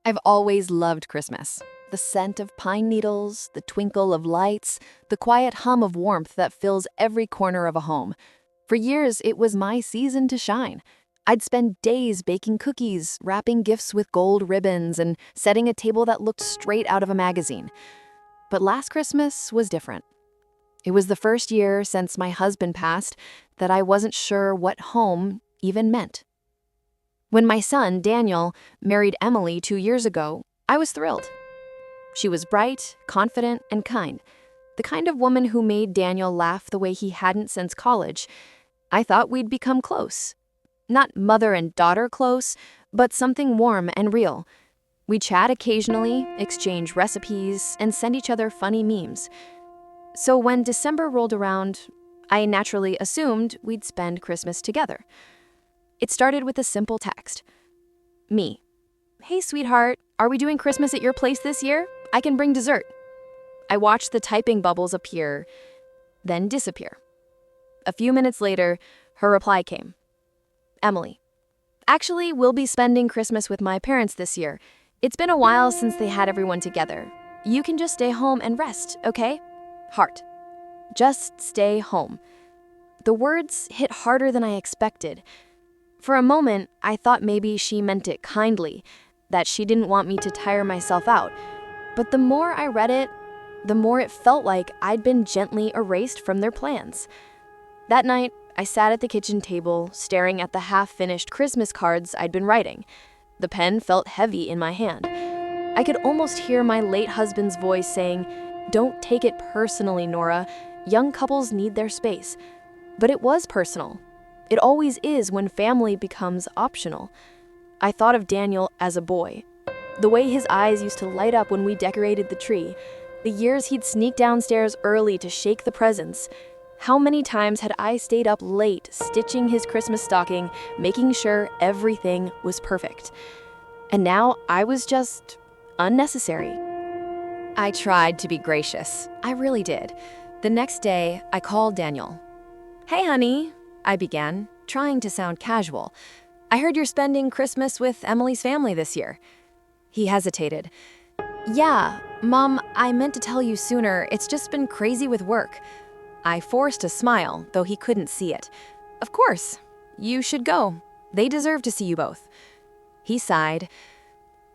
I've always loved Christmas. The scent of pine needles, the twinkle of lights, the quiet hum of warmth that fills every corner of a home. For years, it was my season to shine. I'd spend days baking cookies, wrapping gifts with gold ribbons, and setting a table that looked straight out of a magazine. But last Christmas was different. It was the first year since my husband passed that I wasn't sure what home even meant. When my son, Daniel, married Emily 2 years ago, I was thrilled. She was bright, confident, and kind. The kind of woman who made Daniel laugh the way he hadn't since college. I thought we'd become close. Not mother and daughter close, but something warm and real. We chat occasionally, exchange recipes, and send each other funny memes. So when December rolled around, I naturally assumed we'd spend Christmas together. It started with a simple text. Me. Hey, sweetheart, are we doing Christmas at your place this year? I can bring dessert. I watched the typing bubbles appear, then disappear. A few minutes later, her reply came. Emily. Actually, we'll be spending Christmas with my parents this year. It's been a while since they had everyone together. You can just stay home and rest, okay? Heart. Just stay home. The words hit harder than I expected. For a moment, I thought maybe she meant it kindly, that she didn't want me to tire myself out. But the more I read it, the more it felt like I'd been gently erased from their plans. That night, I sat at the kitchen table, staring at the half-finished Christmas cards I'd been writing. The pen felt heavy in my hand. I could almost hear my late husband's voice saying, "Don't take it personally, Nora. Young couples need their space." But it was personal. It always is when family becomes optional. I thought of Daniel as a boy. The way his eyes used to light up when we decorated the tree. The years he'd sneak downstairs early to shake the presents. How many times had I stayed up late stitching his Christmas stocking, making sure everything was perfect. And now I was just unnecessary. I tried to be gracious. I really did. The next day, I called Daniel. "Hey, honey," I began, trying to sound casual. "I heard you're spending Christmas with Emily's family this year." He hesitated. "Yeah, Mom, I meant to tell you sooner. It's just been crazy with work." I forced a smile, though he couldn't see it. "Of course. You should go. They deserve to see you both." He sighed.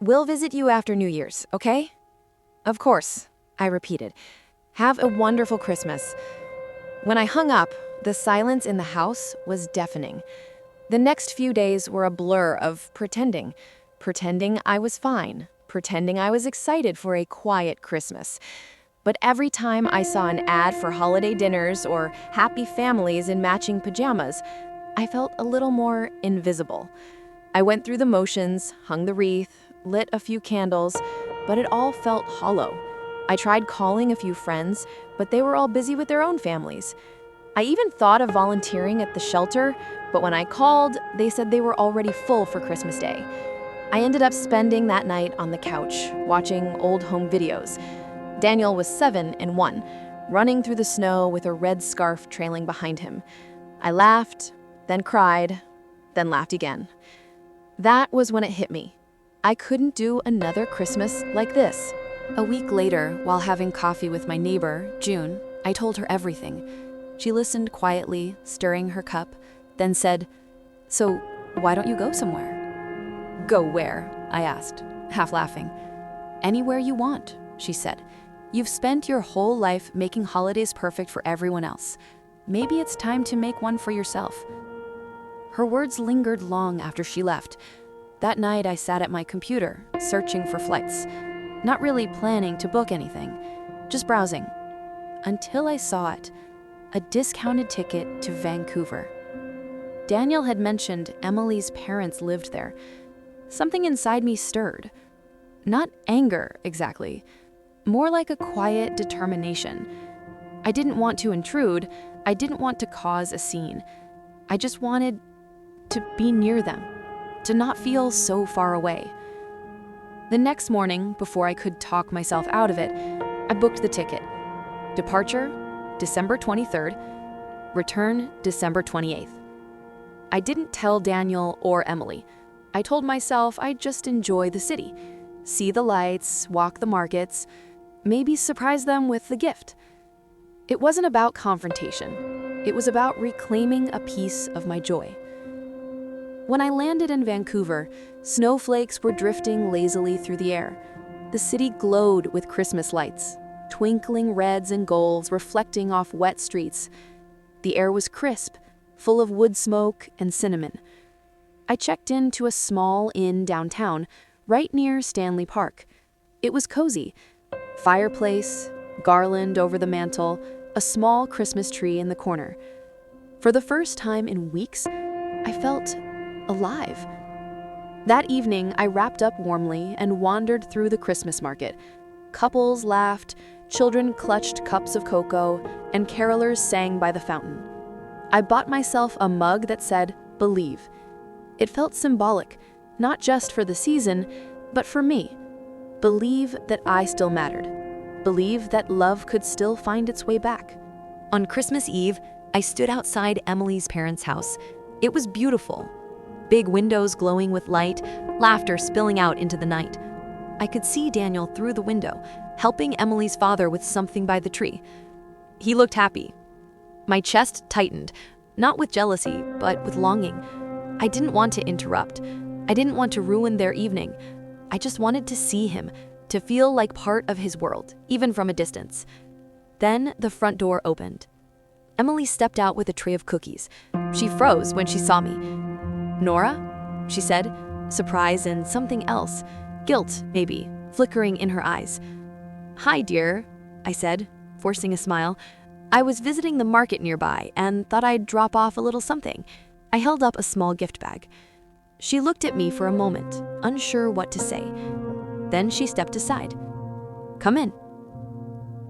"We'll visit you after New Year's, okay?" "Of course," I repeated. "Have a wonderful Christmas." When I hung up, the silence in the house was deafening. The next few days were a blur of pretending I was fine, pretending I was excited for a quiet Christmas. But every time I saw an ad for holiday dinners or happy families in matching pajamas, I felt a little more invisible. I went through the motions, hung the wreath, lit a few candles, but it all felt hollow. I tried calling a few friends, but they were all busy with their own families. I even thought of volunteering at the shelter, but when I called, they said they were already full for Christmas Day. I ended up spending that night on the couch, watching old home videos. Daniel was 7 and 1, running through the snow with a red scarf trailing behind him. I laughed, then cried, then laughed again. That was when it hit me. I couldn't do another Christmas like this. A week later, while having coffee with my neighbor, June, I told her everything. She listened quietly, stirring her cup, then said, "So, why don't you go somewhere?" "Go where?" I asked, half laughing. "Anywhere you want," she said. "You've spent your whole life making holidays perfect for everyone else. Maybe it's time to make one for yourself." Her words lingered long after she left. That night, I sat at my computer, searching for flights. Not really planning to book anything, just browsing. Until I saw it, a discounted ticket to Vancouver. Daniel had mentioned Emily's parents lived there. Something inside me stirred. Not anger, exactly. More like a quiet determination. I didn't want to intrude. I didn't want to cause a scene. I just wanted to be near them, to not feel so far away. The next morning, before I could talk myself out of it, I booked the ticket. Departure, December 23rd. Return, December 28th. I didn't tell Daniel or Emily. I told myself I'd just enjoy the city. see the lights, walk the markets, maybe surprise them with the gift. It wasn't about confrontation. It was about reclaiming a piece of my joy. When I landed in Vancouver, snowflakes were drifting lazily through the air. The city glowed with Christmas lights, twinkling reds and golds reflecting off wet streets. The air was crisp, full of wood smoke and cinnamon. I checked into a small inn downtown, right near Stanley Park. It was cozy. Fireplace, garland over the mantel, a small Christmas tree in the corner. For the first time in weeks, I felt alive. That evening, I wrapped up warmly and wandered through the Christmas market. Couples laughed, children clutched cups of cocoa, and carolers sang by the fountain. I bought myself a mug that said, "Believe." It felt symbolic, not just for the season, but for me. Believe that I still mattered. Believe that love could still find its way back. On Christmas Eve, I stood outside Emily's parents' house. It was beautiful. Big windows glowing with light, laughter spilling out into the night. I could see Daniel through the window, helping Emily's father with something by the tree. He looked happy. My chest tightened, not with jealousy, but with longing. I didn't want to interrupt. I didn't want to ruin their evening. I just wanted to see him, to feel like part of his world, even from a distance. Then the front door opened. Emily stepped out with a tray of cookies. She froze when she saw me. "Nora?" she said, surprise and something else, guilt, maybe, flickering in her eyes. "Hi, dear," I said, forcing a smile. "I was visiting the market nearby and thought I'd drop off a little something." I held up a small gift bag. She looked at me for a moment, unsure what to say. Then she stepped aside. "Come in."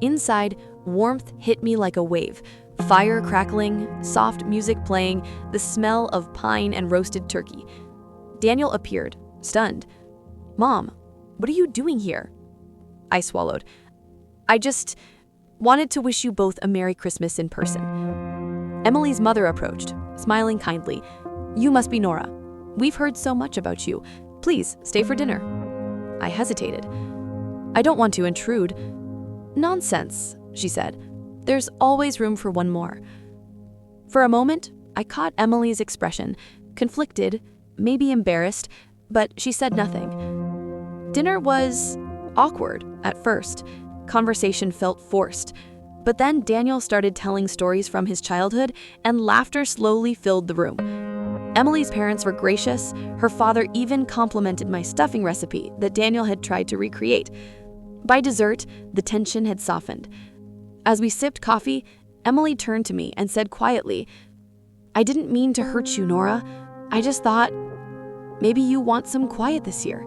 Inside, warmth hit me like a wave. Fire crackling, soft music playing, the smell of pine and roasted turkey. Daniel appeared, stunned. "Mom, what are you doing here?" I swallowed. "I just wanted to wish you both a Merry Christmas in person." Emily's mother approached, smiling kindly. "You must be Nora. We've heard so much about you. Please, stay for dinner." I hesitated. "I don't want to intrude." "Nonsense," she said. "There's always room for one more." For a moment, I caught Emily's expression, conflicted, maybe embarrassed, but she said nothing. Dinner was awkward at first. Conversation felt forced. But then Daniel started telling stories from his childhood, and laughter slowly filled the room. Emily's parents were gracious. Her father even complimented my stuffing recipe that Daniel had tried to recreate. By dessert, the tension had softened. As we sipped coffee, Emily turned to me and said quietly, "I didn't mean to hurt you, Nora. I just thought, maybe you want some quiet this year."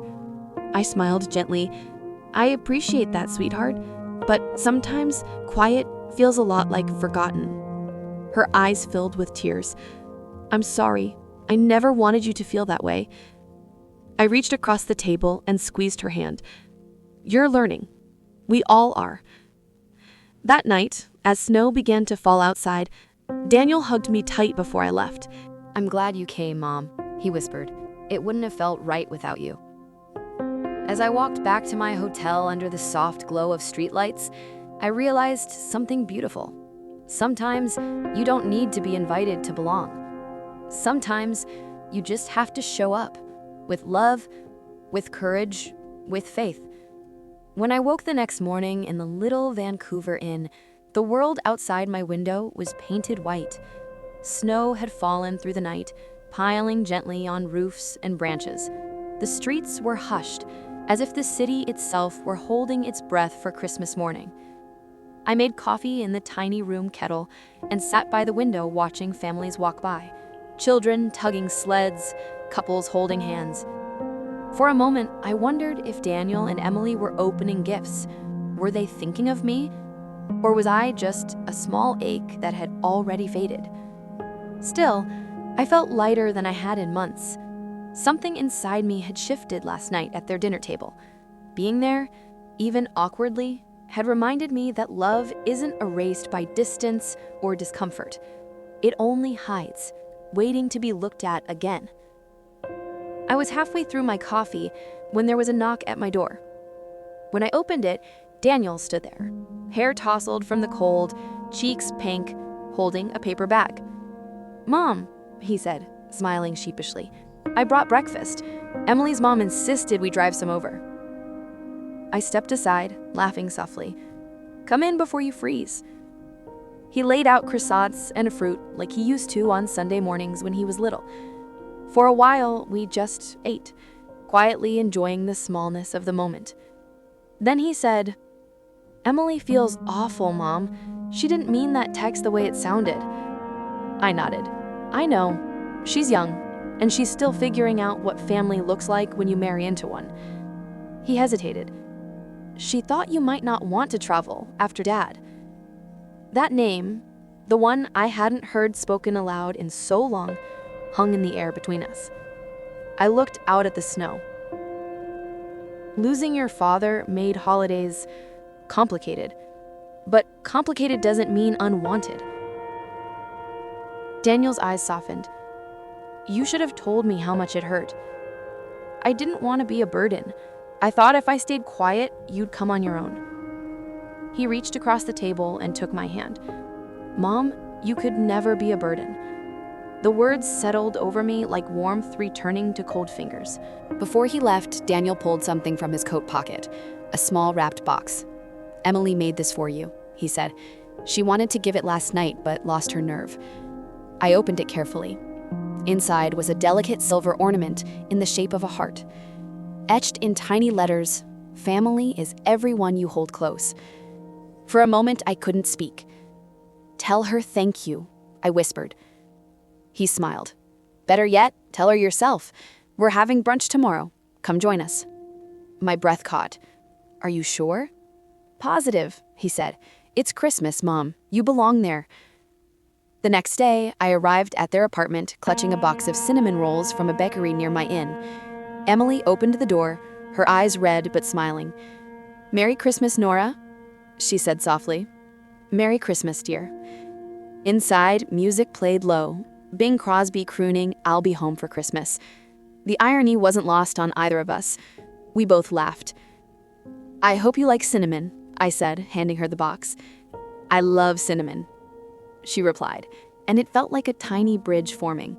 I smiled gently. "I appreciate that, sweetheart, but sometimes quiet feels a lot like forgotten." Her eyes filled with tears. "I'm sorry. I never wanted you to feel that way." I reached across the table and squeezed her hand. "You're learning. We all are." That night, as snow began to fall outside, Daniel hugged me tight before I left. "I'm glad you came, Mom," he whispered. "It wouldn't have felt right without you." As I walked back to my hotel under the soft glow of streetlights, I realized something beautiful. Sometimes you don't need to be invited to belong. Sometimes you just have to show up, with love, with courage, with faith. When I woke the next morning in the little Vancouver inn, the world outside my window was painted white. Snow had fallen through the night, piling gently on roofs and branches. The streets were hushed, as if the city itself were holding its breath for Christmas morning. I made coffee in the tiny room kettle and sat by the window watching families walk by. Children tugging sleds, couples holding hands. For a moment, I wondered if Daniel and Emily were opening gifts. Were they thinking of me? Or was I just a small ache that had already faded? Still, I felt lighter than I had in months. Something inside me had shifted last night at their dinner table. Being there, even awkwardly, had reminded me that love isn't erased by distance or discomfort. It only hides, waiting to be looked at again. I was halfway through my coffee when there was a knock at my door. When I opened it, Daniel stood there, hair tousled from the cold, cheeks pink, holding a paper bag. "Mom," he said, smiling sheepishly, "I brought breakfast. Emily's mom insisted we drive some over." I stepped aside, laughing softly. "Come in before you freeze." He laid out croissants and fruit like he used to on Sunday mornings when he was little. For a while, we just ate, quietly enjoying the smallness of the moment. Then he said, "Emily feels awful, Mom. She didn't mean that text the way it sounded." I nodded. "I know. She's young, and she's still figuring out what family looks like when you marry into one." He hesitated. "She thought you might not want to travel after Dad." That name, the one I hadn't heard spoken aloud in so long, hung in the air between us. I looked out at the snow. Losing your father made holidays complicated, but complicated doesn't mean unwanted. Daniel's eyes softened. "You should have told me how much it hurt." "I didn't want to be a burden. I thought if I stayed quiet, you'd come on your own." He reached across the table and took my hand. "Mom, you could never be a burden." The words settled over me like warmth returning to cold fingers. Before he left, Daniel pulled something from his coat pocket, a small wrapped box. "Emily made this for you," he said. "She wanted to give it last night, but lost her nerve." I opened it carefully. Inside was a delicate silver ornament in the shape of a heart. Etched in tiny letters, "Family is everyone you hold close." For a moment, I couldn't speak. "Tell her thank you," I whispered. He smiled. "Better yet, tell her yourself. We're having brunch tomorrow. Come join us." My breath caught. "Are you sure?" "Positive," he said. "It's Christmas, Mom. You belong there." The next day, I arrived at their apartment clutching a box of cinnamon rolls from a bakery near my inn. Emily opened the door, her eyes red but smiling. "Merry Christmas, Nora," she said softly. "Merry Christmas, dear." Inside, music played low, Bing Crosby crooning, "I'll be home for Christmas." The irony wasn't lost on either of us. We both laughed. "I hope you like cinnamon," I said, handing her the box. "I love cinnamon," she replied, and it felt like a tiny bridge forming.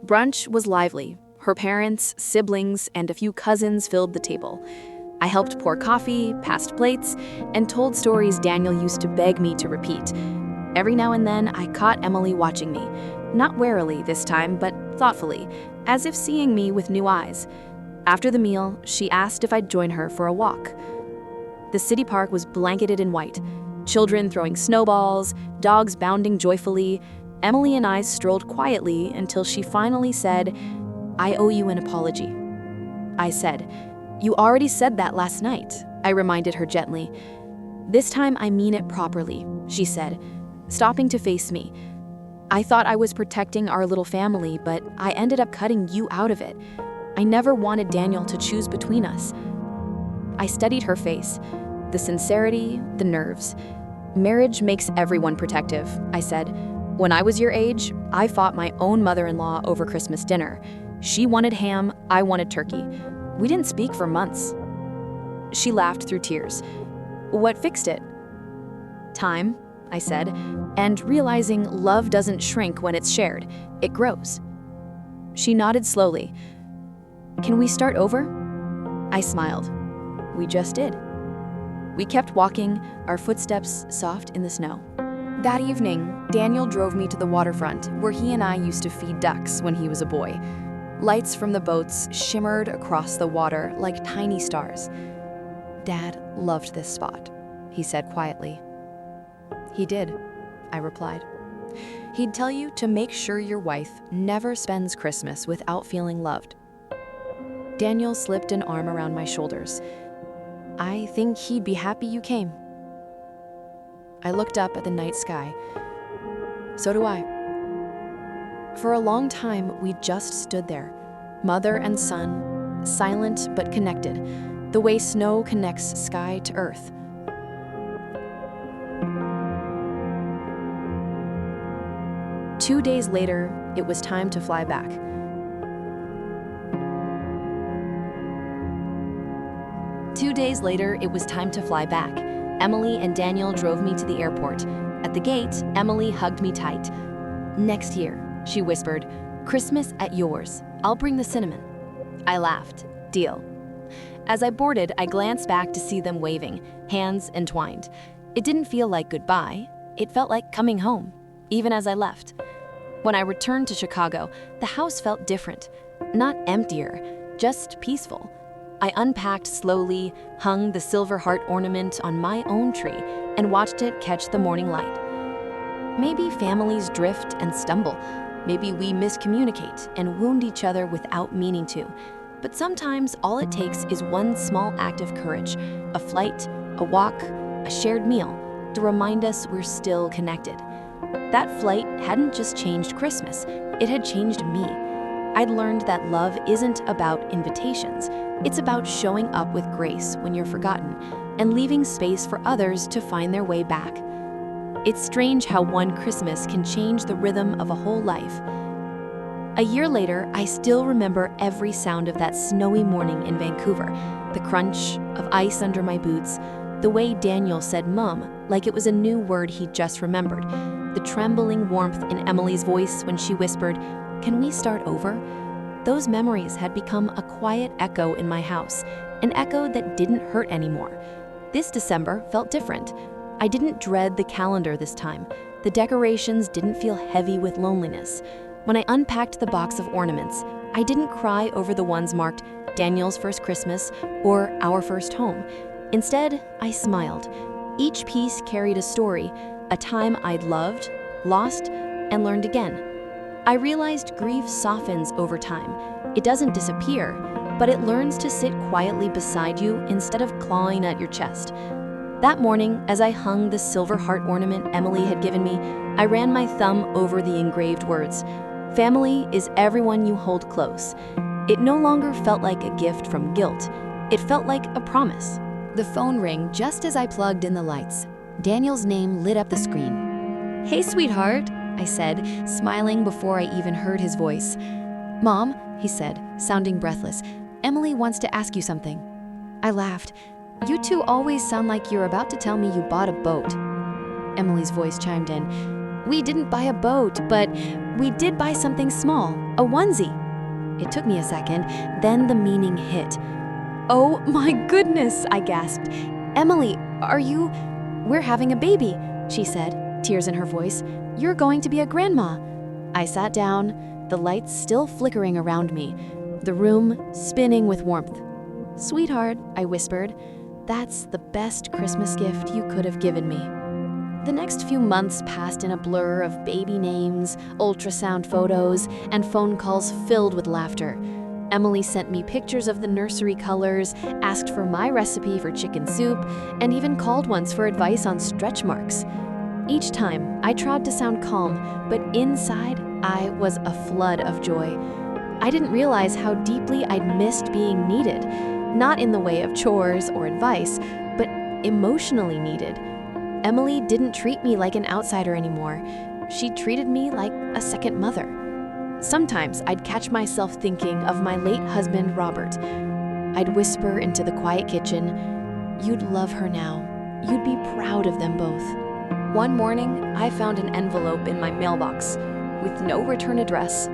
Brunch was lively. Her parents, siblings, and a few cousins filled the table. I helped pour coffee, passed plates, and told stories Daniel used to beg me to repeat. Every now and then, I caught Emily watching me, not warily this time, but thoughtfully, as if seeing me with new eyes. After the meal, she asked if I'd join her for a walk. The city park was blanketed in white, children throwing snowballs, dogs bounding joyfully. Emily and I strolled quietly until she finally said, "I owe you an apology." I said, "You already said that last night," I reminded her gently. "This time I mean it properly," she said, stopping to face me. "I thought I was protecting our little family, but I ended up cutting you out of it. I never wanted Daniel to choose between us." I studied her face, the sincerity, the nerves. "Marriage makes everyone protective," I said. "When I was your age, I fought my own mother-in-law over Christmas dinner. She wanted ham, I wanted turkey. We didn't speak for months." She laughed through tears. "What fixed it?" "Time," I said, and realizing love doesn't shrink when it's shared, it grows. She nodded slowly. "Can we start over?" I smiled. We just did. We kept walking, our footsteps soft in the snow. That evening, Daniel drove me to the waterfront where he and I used to feed ducks when he was a boy. Lights from the boats shimmered across the water like tiny stars. "Dad loved this spot," he said quietly. "He did," I replied. "He'd tell you to make sure your wife never spends Christmas without feeling loved." Daniel slipped an arm around my shoulders. "I think he'd be happy you came." I looked up at the night sky. So do I. For a long time, we just stood there, mother and son, silent but connected, the way snow connects sky to earth. "2 days later, it was time to fly back. 2 days later, it was time to fly back. Emily and Daniel drove me to the airport. At the gate, Emily hugged me tight. "Next year," she whispered, "Christmas at yours. I'll bring the cinnamon." I laughed. Deal. As I boarded, I glanced back to see them waving, hands entwined. It didn't feel like goodbye. It felt like coming home, even as I left. When I returned to Chicago, the house felt different. Not emptier, just peaceful. I unpacked slowly, hung the silver heart ornament on my own tree, and watched it catch the morning light. Maybe families drift and stumble. Maybe we miscommunicate and wound each other without meaning to. But sometimes all it takes is one small act of courage, a flight, a walk, a shared meal, to remind us we're still connected. That flight hadn't just changed Christmas, it had changed me. I'd learned that love isn't about invitations. It's about showing up with grace when you're forgotten and leaving space for others to find their way back. It's strange how one Christmas can change the rhythm of a whole life. A year later, I still remember every sound of that snowy morning in Vancouver, the crunch of ice under my boots, the way Daniel said "Mum" like it was a new word he'd just remembered, the trembling warmth in Emily's voice when she whispered, "Can we start over?" Those memories had become a quiet echo in my house, an echo that didn't hurt anymore. This December felt different. I didn't dread the calendar this time. The decorations didn't feel heavy with loneliness. When I unpacked the box of ornaments, I didn't cry over the ones marked Daniel's first Christmas or our first home. Instead, I smiled. Each piece carried a story, a time I'd loved, lost, and learned again. I realized grief softens over time. It doesn't disappear, but it learns to sit quietly beside you instead of clawing at your chest. That morning, as I hung the silver heart ornament Emily had given me, I ran my thumb over the engraved words. Family is everyone you hold close. It no longer felt like a gift from guilt. It felt like a promise. The phone rang just as I plugged in the lights. Daniel's name lit up the screen. "Hey, sweetheart," I said, smiling before I even heard his voice. "Mom," he said, sounding breathless, "Emily wants to ask you something." I laughed. "You two always sound like you're about to tell me you bought a boat." Emily's voice chimed in. "We didn't buy a boat, but we did buy something small, a onesie." It took me a second, then the meaning hit. "Oh my goodness," I gasped. "Emily, we're having a baby," she said, tears in her voice. "You're going to be a grandma." I sat down, the lights still flickering around me, the room spinning with warmth. "Sweetheart," I whispered, "that's the best Christmas gift you could have given me." The next few months passed in a blur of baby names, ultrasound photos, and phone calls filled with laughter. Emily sent me pictures of the nursery colors, asked for my recipe for chicken soup, and even called once for advice on stretch marks. Each time, I tried to sound calm, but inside, I was a flood of joy. I didn't realize how deeply I'd missed being needed, not in the way of chores or advice, but emotionally needed. Emily didn't treat me like an outsider anymore. She treated me like a second mother. Sometimes I'd catch myself thinking of my late husband, Robert. I'd whisper into the quiet kitchen, "You'd love her now. You'd be proud of them both." One morning, I found an envelope in my mailbox with no return address.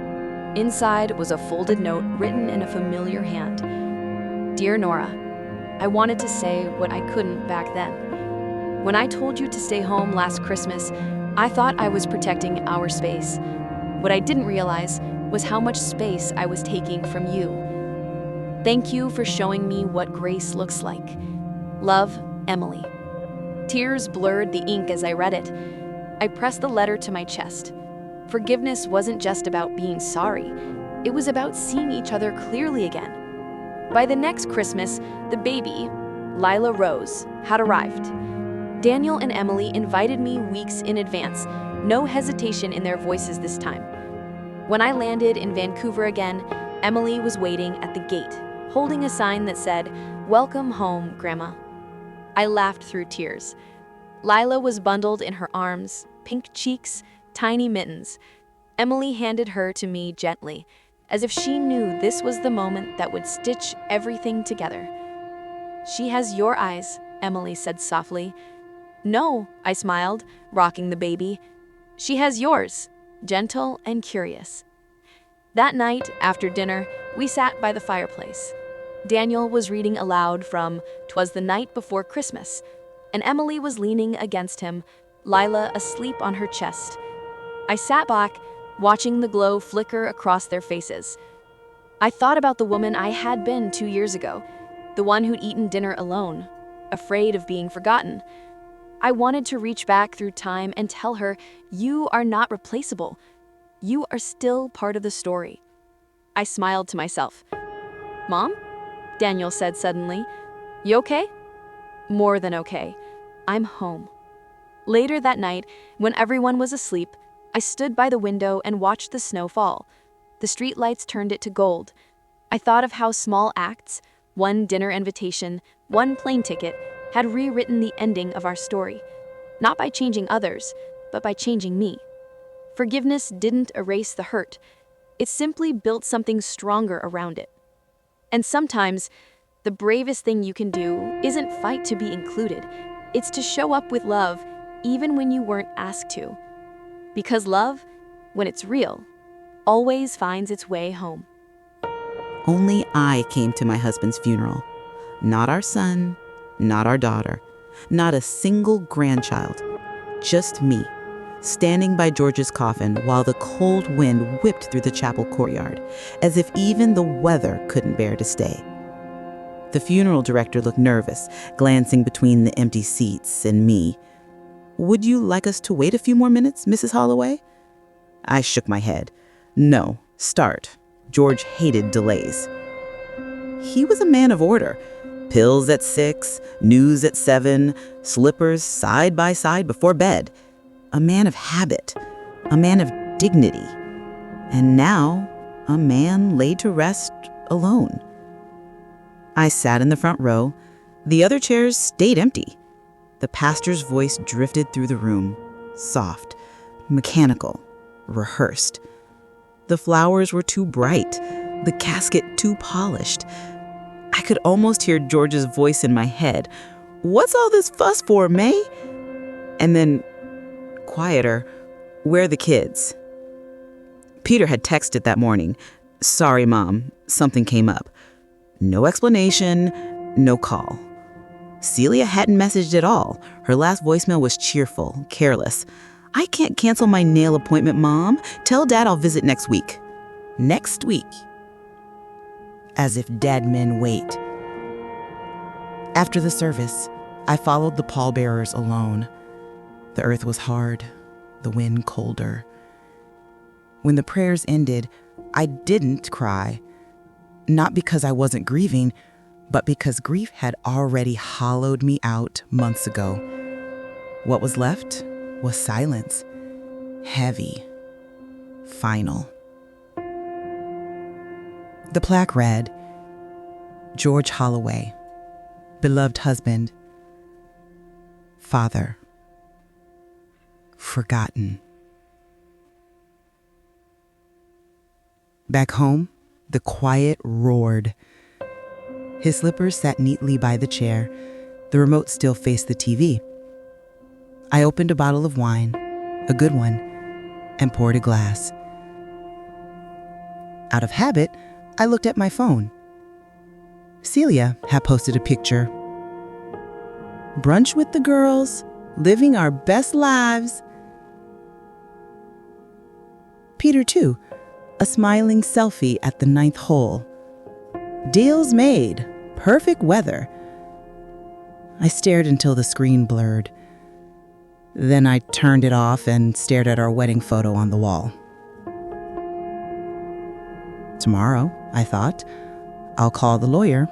Inside was a folded note written in a familiar hand. "Dear Nora, I wanted to say what I couldn't back then. When I told you to stay home last Christmas, I thought I was protecting our space. What I didn't realize was how much space I was taking from you. Thank you for showing me what grace looks like. Love, Emily." Tears blurred the ink as I read it. I pressed the letter to my chest. Forgiveness wasn't just about being sorry. It was about seeing each other clearly again. By the next Christmas, the baby, Lila Rose, had arrived. Daniel and Emily invited me weeks in advance, no hesitation in their voices this time. When I landed in Vancouver again, Emily was waiting at the gate, holding a sign that said, "Welcome home, Grandma." I laughed through tears. Lila was bundled in her arms, pink cheeks, tiny mittens. Emily handed her to me gently, as if she knew this was the moment that would stitch everything together. She has your eyes, Emily said softly. No, I smiled, rocking the baby. She has yours, gentle and curious. That night, after dinner, we sat by the fireplace. Daniel was reading aloud from "'Twas the Night Before Christmas," and Emily was leaning against him, Lila asleep on her chest. I sat back, watching the glow flicker across their faces. I thought about the woman I had been 2 years ago, the one who'd eaten dinner alone, afraid of being forgotten. I wanted to reach back through time and tell her, "You are not replaceable. You are still part of the story." I smiled to myself. "Mom?" Daniel said suddenly. "You okay?" "More than okay. I'm home." Later that night, when everyone was asleep, I stood by the window and watched the snow fall. The streetlights turned it to gold. I thought of how small acts, one dinner invitation, one plane ticket, had rewritten the ending of our story. Not by changing others, but by changing me. Forgiveness didn't erase the hurt. It simply built something stronger around it. And sometimes, the bravest thing you can do isn't fight to be included. It's to show up with love, even when you weren't asked to. Because love, when it's real, always finds its way home. Only I came to my husband's funeral. Not our son, not our daughter, not a single grandchild. Just me, standing by George's coffin while the cold wind whipped through the chapel courtyard, as if even the weather couldn't bear to stay. The funeral director looked nervous, glancing between the empty seats and me. "Would you like us to wait a few more minutes, Mrs. Holloway?" I shook my head. "No, start." George hated delays. He was a man of order. Pills at 6, news at 7, slippers side by side before bed. A man of habit, a man of dignity. And now, a man laid to rest alone. I sat in the front row. The other chairs stayed empty. The pastor's voice drifted through the room, soft, mechanical, rehearsed. The flowers were too bright, the casket too polished. I could almost hear George's voice in my head. "What's all this fuss for, May?" And then, quieter, "Where are the kids?" Peter had texted that morning. "Sorry, Mom, something came up." No explanation, no call. Celia hadn't messaged at all. Her last voicemail was cheerful, careless. "I can't cancel my nail appointment, Mom. Tell Dad I'll visit next week." Next week. As if dead men wait. After the service, I followed the pallbearers alone. The earth was hard, the wind colder. When the prayers ended, I didn't cry. Not because I wasn't grieving, but because grief had already hollowed me out months ago. What was left was silence, heavy, final. The plaque read, "George Holloway, beloved husband, father, forgotten." Back home, the quiet roared. His slippers sat neatly by the chair. The remote still faced the TV. I opened a bottle of wine, a good one, and poured a glass. Out of habit, I looked at my phone. Celia had posted a picture. "Brunch with the girls, living our best lives." Peter, too, a smiling selfie at the 9th hole. "Deals made, perfect weather." I stared until the screen blurred. Then I turned it off and stared at our wedding photo on the wall. Tomorrow, I thought, I'll call the lawyer.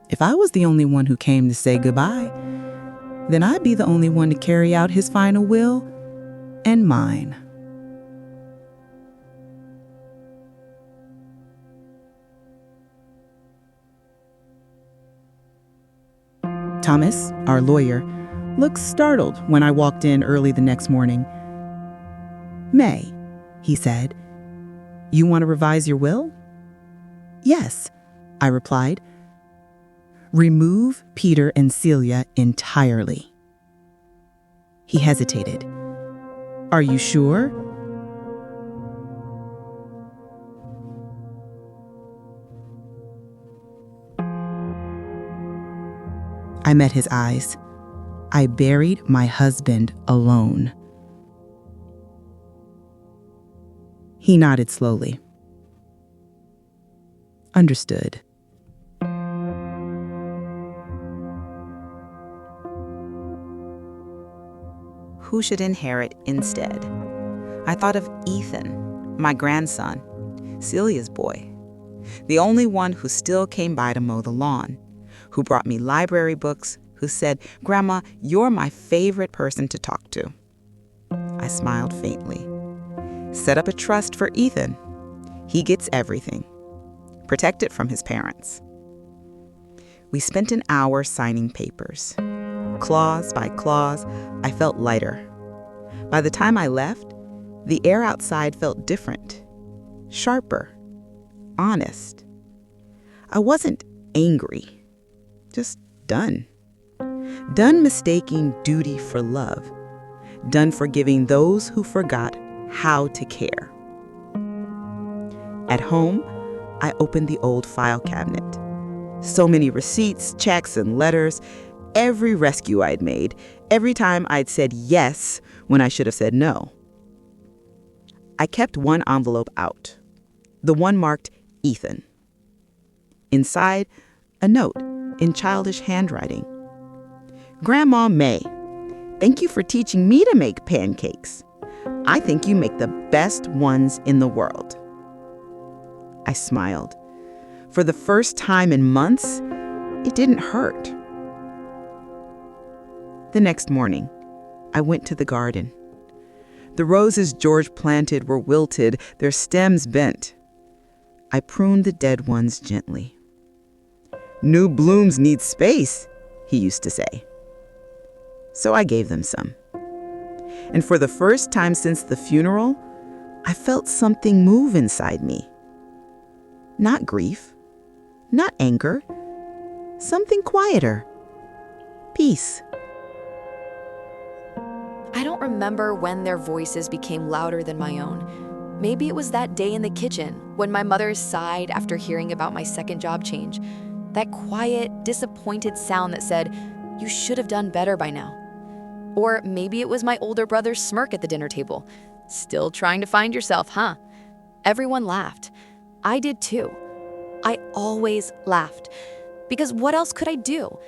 If I was the only one who came to say goodbye, then I'd be the only one to carry out his final will and mine. Thomas, our lawyer, looked startled when I walked in early the next morning. "May," he said, "you want to revise your will?" Yes, I replied. Remove Peter and Celia entirely. He hesitated. Are you sure? I met his eyes. I buried my husband alone. He nodded slowly. Understood. Who should inherit instead? I thought of Ethan, my grandson, Celia's boy, the only one who still came by to mow the lawn, who brought me library books, who said, "Grandma, you're my favorite person to talk to." I smiled faintly. Set up a trust for Ethan. He gets everything. Protect it from his parents. We spent an hour signing papers. Clause by clause, I felt lighter. By the time I left, the air outside felt different, sharper, honest. I wasn't angry, just done. Done mistaking duty for love. Done forgiving those who forgot how to care. At home, I opened the old file cabinet. So many receipts, checks, and letters. Every rescue I'd made, every time I'd said yes when I should have said no. I kept one envelope out, the one marked Ethan. Inside, a note in childish handwriting. Grandma May, thank you for teaching me to make pancakes. I think you make the best ones in the world. I smiled. For the first time in months, it didn't hurt. The next morning, I went to the garden. The roses George planted were wilted, their stems bent. I pruned the dead ones gently. New blooms need space, he used to say. So I gave them some. And for the first time since the funeral, I felt something move inside me. Not grief, not anger, something quieter. Peace. I don't remember when their voices became louder than my own. Maybe it was that day in the kitchen when my mother sighed after hearing about my second job change. That quiet, disappointed sound that said, "You should have done better by now." Or maybe it was my older brother's smirk at the dinner table. "Still trying to find yourself, huh?" Everyone laughed. I did too. I always laughed. Because what else could I do?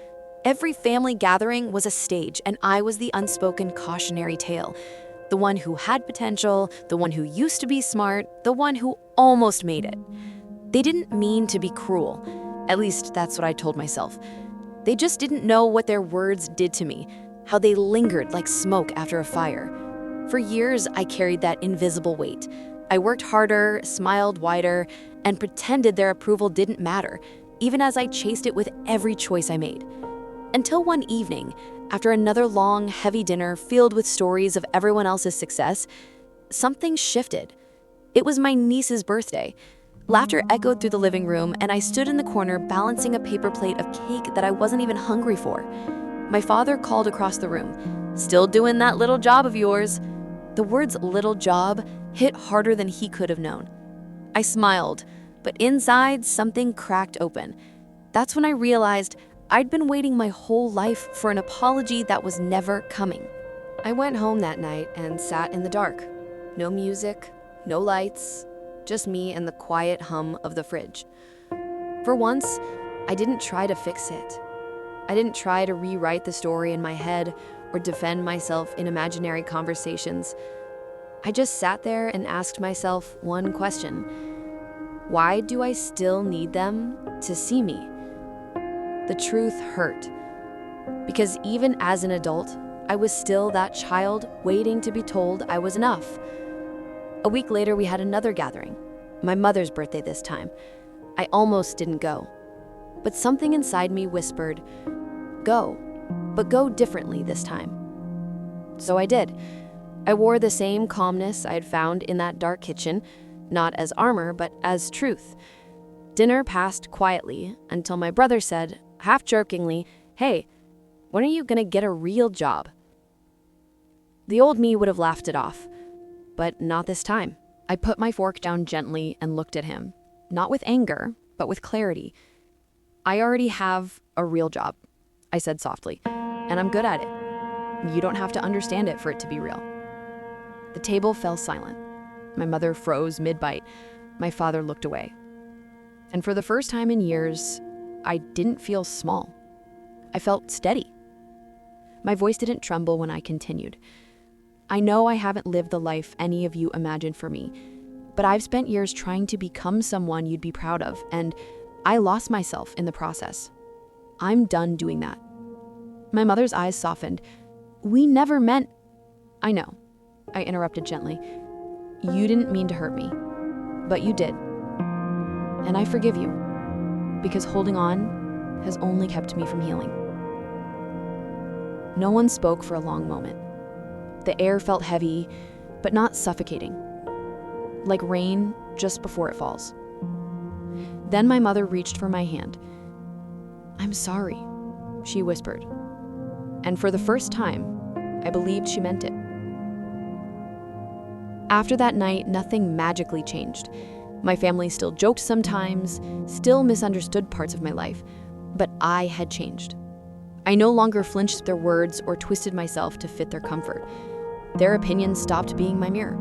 Every family gathering was a stage, and I was the unspoken cautionary tale. The one who had potential, the one who used to be smart, the one who almost made it. They didn't mean to be cruel. At least that's what I told myself. They just didn't know what their words did to me, how they lingered like smoke after a fire. For years, I carried that invisible weight. I worked harder, smiled wider, and pretended their approval didn't matter, even as I chased it with every choice I made. Until one evening, after another long, heavy dinner filled with stories of everyone else's success, something shifted. It was my niece's birthday. Laughter echoed through the living room, and I stood in the corner balancing a paper plate of cake that I wasn't even hungry for. My father called across the room, "Still doing that little job of yours?" The words "little job" hit harder than he could have known. I smiled, but inside something cracked open. That's when I realized I'd been waiting my whole life for an apology that was never coming. I went home that night and sat in the dark. No music, no lights, just me and the quiet hum of the fridge. For once, I didn't try to fix it. I didn't try to rewrite the story in my head or defend myself in imaginary conversations. I just sat there and asked myself one question. Why do I still need them to see me? The truth hurt. Because even as an adult, I was still that child waiting to be told I was enough. A week later, we had another gathering. My mother's birthday this time. I almost didn't go. But something inside me whispered, "Go, but go differently this time." So I did. I wore the same calmness I had found in that dark kitchen, not as armor, but as truth. Dinner passed quietly until my brother said, half jokingly, "Hey, when are you gonna get a real job?" The old me would have laughed it off, but not this time. I put my fork down gently and looked at him, not with anger, but with clarity. "I already have a real job," I said softly, "and I'm good at it. You don't have to understand it for it to be real." The table fell silent. My mother froze mid-bite. My father looked away. And for the first time in years, I didn't feel small. I felt steady. My voice didn't tremble when I continued. "I know I haven't lived the life any of you imagined for me, but I've spent years trying to become someone you'd be proud of, and I lost myself in the process. I'm done doing that." My mother's eyes softened. "We never meant—" "I know," I interrupted gently. "You didn't mean to hurt me, but you did. And I forgive you, because holding on has only kept me from healing." No one spoke for a long moment. The air felt heavy, but not suffocating, like rain just before it falls. Then my mother reached for my hand. "I'm sorry," she whispered. And for the first time, I believed she meant it. After that night, nothing magically changed. My family still joked sometimes, still misunderstood parts of my life, but I had changed. I no longer flinched at their words or twisted myself to fit their comfort. Their opinions stopped being my mirror.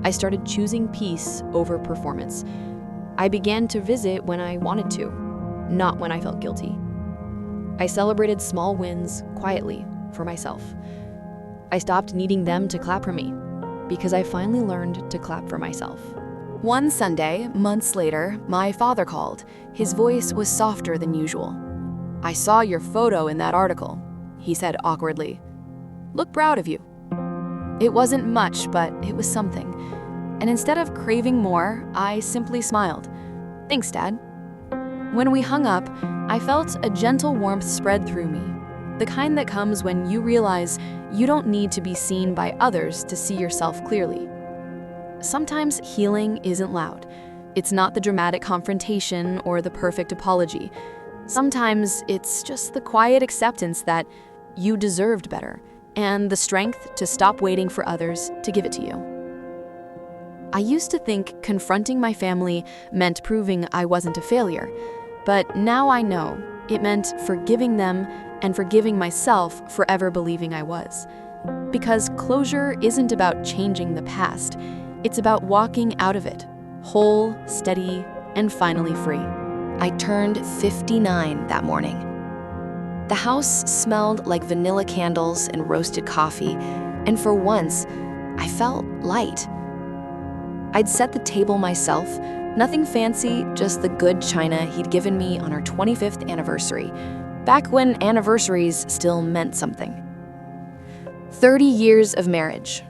I started choosing peace over performance. I began to visit when I wanted to, not when I felt guilty. I celebrated small wins quietly for myself. I stopped needing them to clap for me, because I finally learned to clap for myself. One Sunday, months later, my father called. His voice was softer than usual. "I saw your photo in that article," he said awkwardly. "Look proud of you." It wasn't much, but it was something. And instead of craving more, I simply smiled. "Thanks, Dad." When we hung up, I felt a gentle warmth spread through me, the kind that comes when you realize you don't need to be seen by others to see yourself clearly. Sometimes healing isn't loud. It's not the dramatic confrontation or the perfect apology. Sometimes it's just the quiet acceptance that you deserved better and the strength to stop waiting for others to give it to you. I used to think confronting my family meant proving I wasn't a failure, but now I know it meant forgiving them and forgiving myself for ever believing I was. Because closure isn't about changing the past. It's about walking out of it, whole, steady, and finally free. I turned 59 that morning. The house smelled like vanilla candles and roasted coffee, and for once, I felt light. I'd set the table myself, nothing fancy, just the good china he'd given me on our 25th anniversary, back when anniversaries still meant something. 30 years of marriage.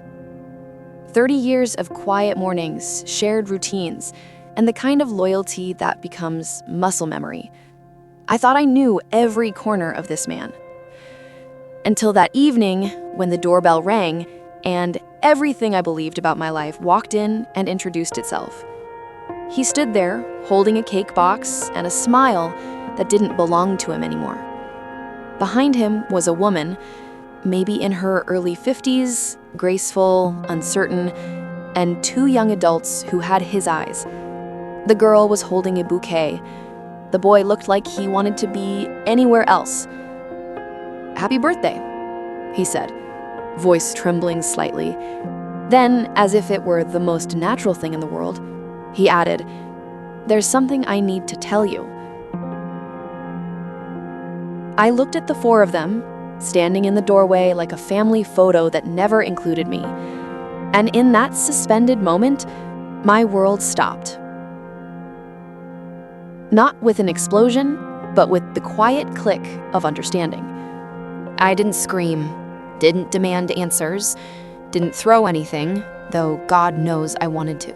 30 years of quiet mornings, shared routines, and the kind of loyalty that becomes muscle memory. I thought I knew every corner of this man. Until that evening, when the doorbell rang, and everything I believed about my life walked in and introduced itself. He stood there, holding a cake box and a smile that didn't belong to him anymore. Behind him was a woman, maybe in her early 50s, graceful, uncertain, and two young adults who had his eyes. The girl was holding a bouquet. The boy looked like he wanted to be anywhere else. "Happy birthday," he said, voice trembling slightly. Then, as if it were the most natural thing in the world, he added, "There's something I need to tell you." I looked at the four of them, standing in the doorway like a family photo that never included me. And in that suspended moment, my world stopped. Not with an explosion, but with the quiet click of understanding. I didn't scream, didn't demand answers, didn't throw anything, though God knows I wanted to.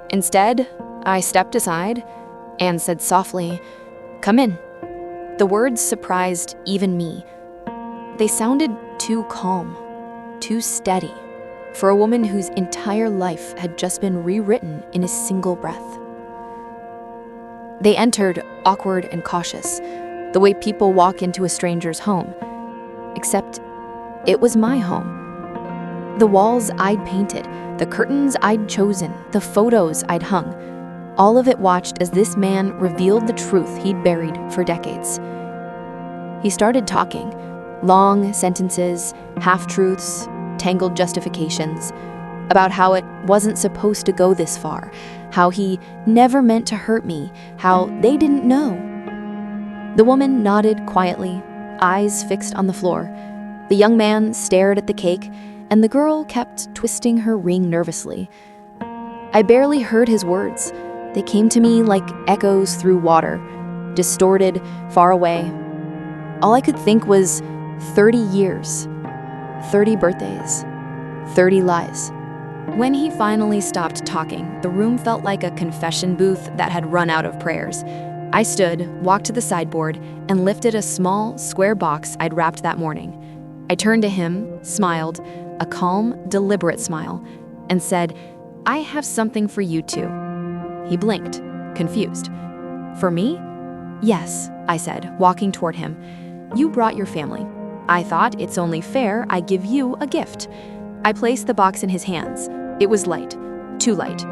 Instead, I stepped aside and said softly, "Come in." The words surprised even me. They sounded too calm, too steady, for a woman whose entire life had just been rewritten in a single breath. They entered, awkward and cautious, the way people walk into a stranger's home. Except it was my home. The walls I'd painted, the curtains I'd chosen, the photos I'd hung, all of it watched as this man revealed the truth he'd buried for decades. He started talking, long sentences, half-truths, tangled justifications, about how it wasn't supposed to go this far, how he never meant to hurt me, how they didn't know. The woman nodded quietly, eyes fixed on the floor. The young man stared at the cake, and the girl kept twisting her ring nervously. I barely heard his words. They came to me like echoes through water, distorted, far away. All I could think was 30 years, 30 birthdays, 30 lies. When he finally stopped talking, the room felt like a confession booth that had run out of prayers. I stood, walked to the sideboard, and lifted a small, square box I'd wrapped that morning. I turned to him, smiled, a calm, deliberate smile, and said, "I have something for you too." He blinked, confused. "For me?" "Yes," I said, walking toward him. "You brought your family. I thought it's only fair I give you a gift." I placed the box in his hands. It was light, too light.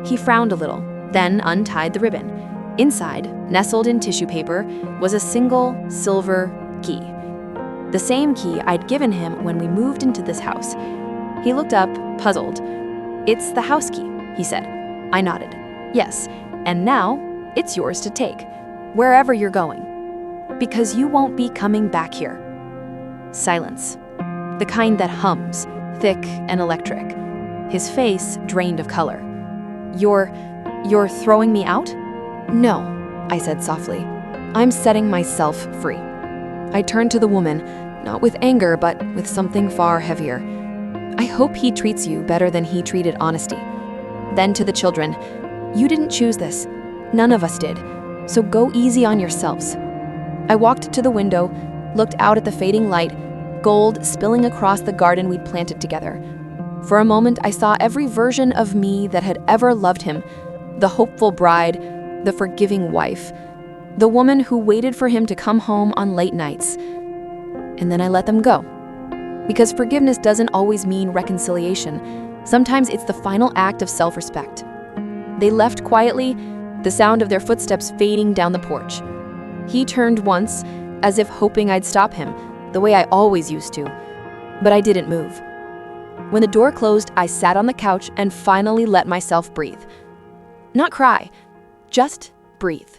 He frowned a little, then untied the ribbon. Inside, nestled in tissue paper, was a single silver key. The same key I'd given him when we moved into this house. He looked up, puzzled. "It's the house key," he said. I nodded. "Yes, and now it's yours to take, wherever you're going. Because you won't be coming back here." Silence. The kind that hums, thick and electric. His face drained of color. You're throwing me out?" "No," I said softly. "I'm setting myself free." I turned to the woman, not with anger, but with something far heavier. "I hope he treats you better than he treated honesty." Then to the children, "You didn't choose this. None of us did. So go easy on yourselves." I walked to the window, looked out at the fading light, gold spilling across the garden we'd planted together. For a moment, I saw every version of me that had ever loved him, the hopeful bride, the forgiving wife, the woman who waited for him to come home on late nights. And then I let them go. Because forgiveness doesn't always mean reconciliation. Sometimes it's the final act of self-respect. They left quietly, the sound of their footsteps fading down the porch. He turned once, as if hoping I'd stop him, the way I always used to. But I didn't move. When the door closed, I sat on the couch and finally let myself breathe. Not cry, just breathe.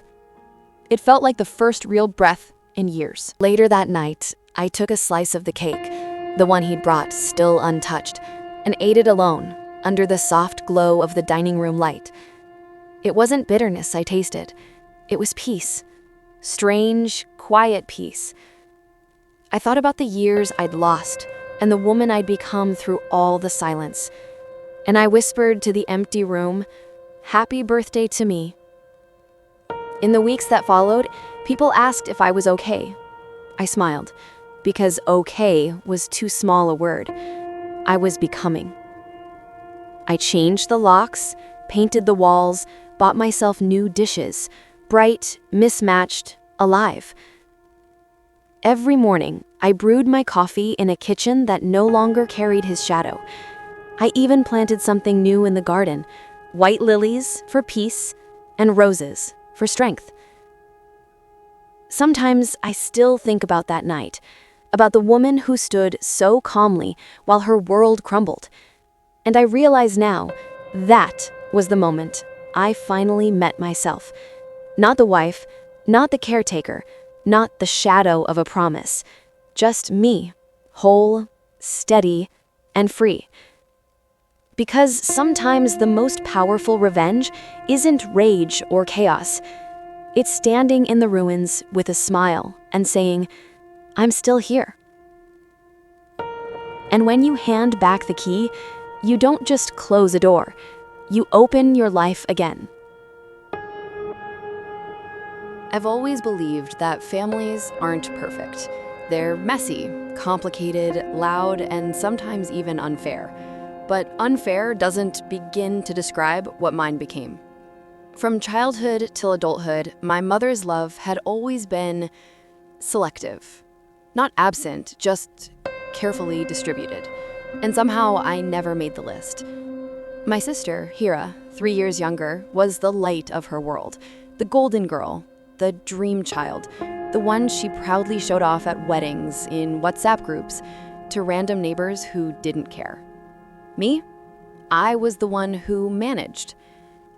It felt like the first real breath in years. Later that night, I took a slice of the cake, the one he'd brought, still untouched, and ate it alone, under the soft glow of the dining room light. It wasn't bitterness I tasted. It was peace. Strange, quiet peace. I thought about the years I'd lost and the woman I'd become through all the silence. And I whispered to the empty room, "Happy birthday to me." In the weeks that followed, people asked if I was okay. I smiled, because okay was too small a word. I was becoming. I changed the locks, painted the walls, bought myself new dishes, bright, mismatched, alive. Every morning, I brewed my coffee in a kitchen that no longer carried his shadow. I even planted something new in the garden, white lilies for peace and roses for strength. Sometimes I still think about that night, about the woman who stood so calmly while her world crumbled. And I realize now that was the moment I finally met myself. Not the wife, not the caretaker, not the shadow of a promise. Just me, whole, steady, and free. Because sometimes the most powerful revenge isn't rage or chaos. It's standing in the ruins with a smile and saying, "I'm still here." And when you hand back the key, you don't just close a door, you open your life again. I've always believed that families aren't perfect. They're messy, complicated, loud, and sometimes even unfair. But unfair doesn't begin to describe what mine became. From childhood till adulthood, my mother's love had always been selective. Not absent, just carefully distributed. And somehow I never made the list. My sister, Hira, 3 years younger, was the light of her world, the golden girl, the dream child, the one she proudly showed off at weddings, in WhatsApp groups, to random neighbors who didn't care. Me? I was the one who managed.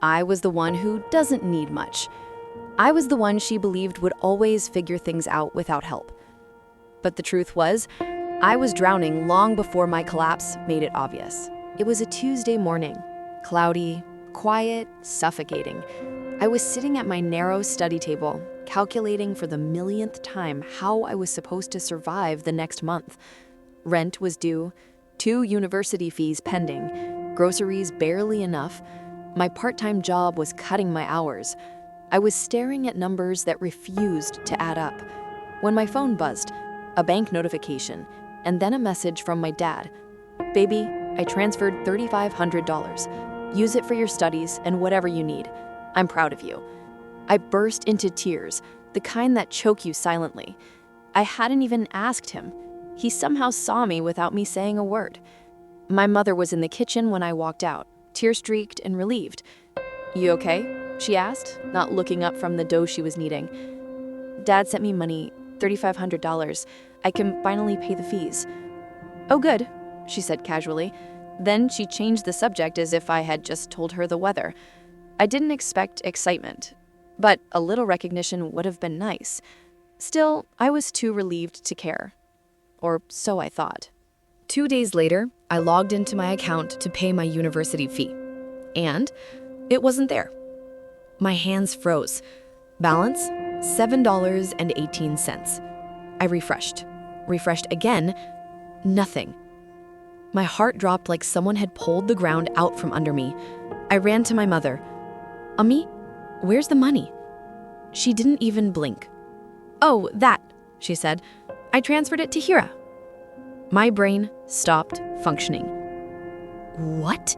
I was the one who doesn't need much. I was the one she believed would always figure things out without help. But the truth was, I was drowning long before my collapse made it obvious. It was a Tuesday morning, cloudy, quiet, suffocating. I was sitting at my narrow study table, calculating for the millionth time how I was supposed to survive the next month. Rent was due, 2 university fees pending, groceries barely enough. My part-time job was cutting my hours. I was staring at numbers that refused to add up. When my phone buzzed, a bank notification, and then a message from my dad. "Baby, I transferred $3,500. Use it for your studies and whatever you need. I'm proud of you." I burst into tears, the kind that choke you silently. I hadn't even asked him. He somehow saw me without me saying a word. My mother was in the kitchen when I walked out, tear-streaked and relieved. "You okay?" she asked, not looking up from the dough she was kneading. "Dad sent me money, $3,500. I can finally pay the fees." "Oh, good," she said casually. Then she changed the subject as if I had just told her the weather. I didn't expect excitement, but a little recognition would have been nice. Still, I was too relieved to care. Or so I thought. 2 days later, I logged into my account to pay my university fee. And it wasn't there. My hands froze. Balance, $7.18. I refreshed again, nothing. My heart dropped like someone had pulled the ground out from under me. I ran to my mother. "Ummi, where's the money?" She didn't even blink. "Oh, that," she said. "I transferred it to Hira." My brain stopped functioning. "What?"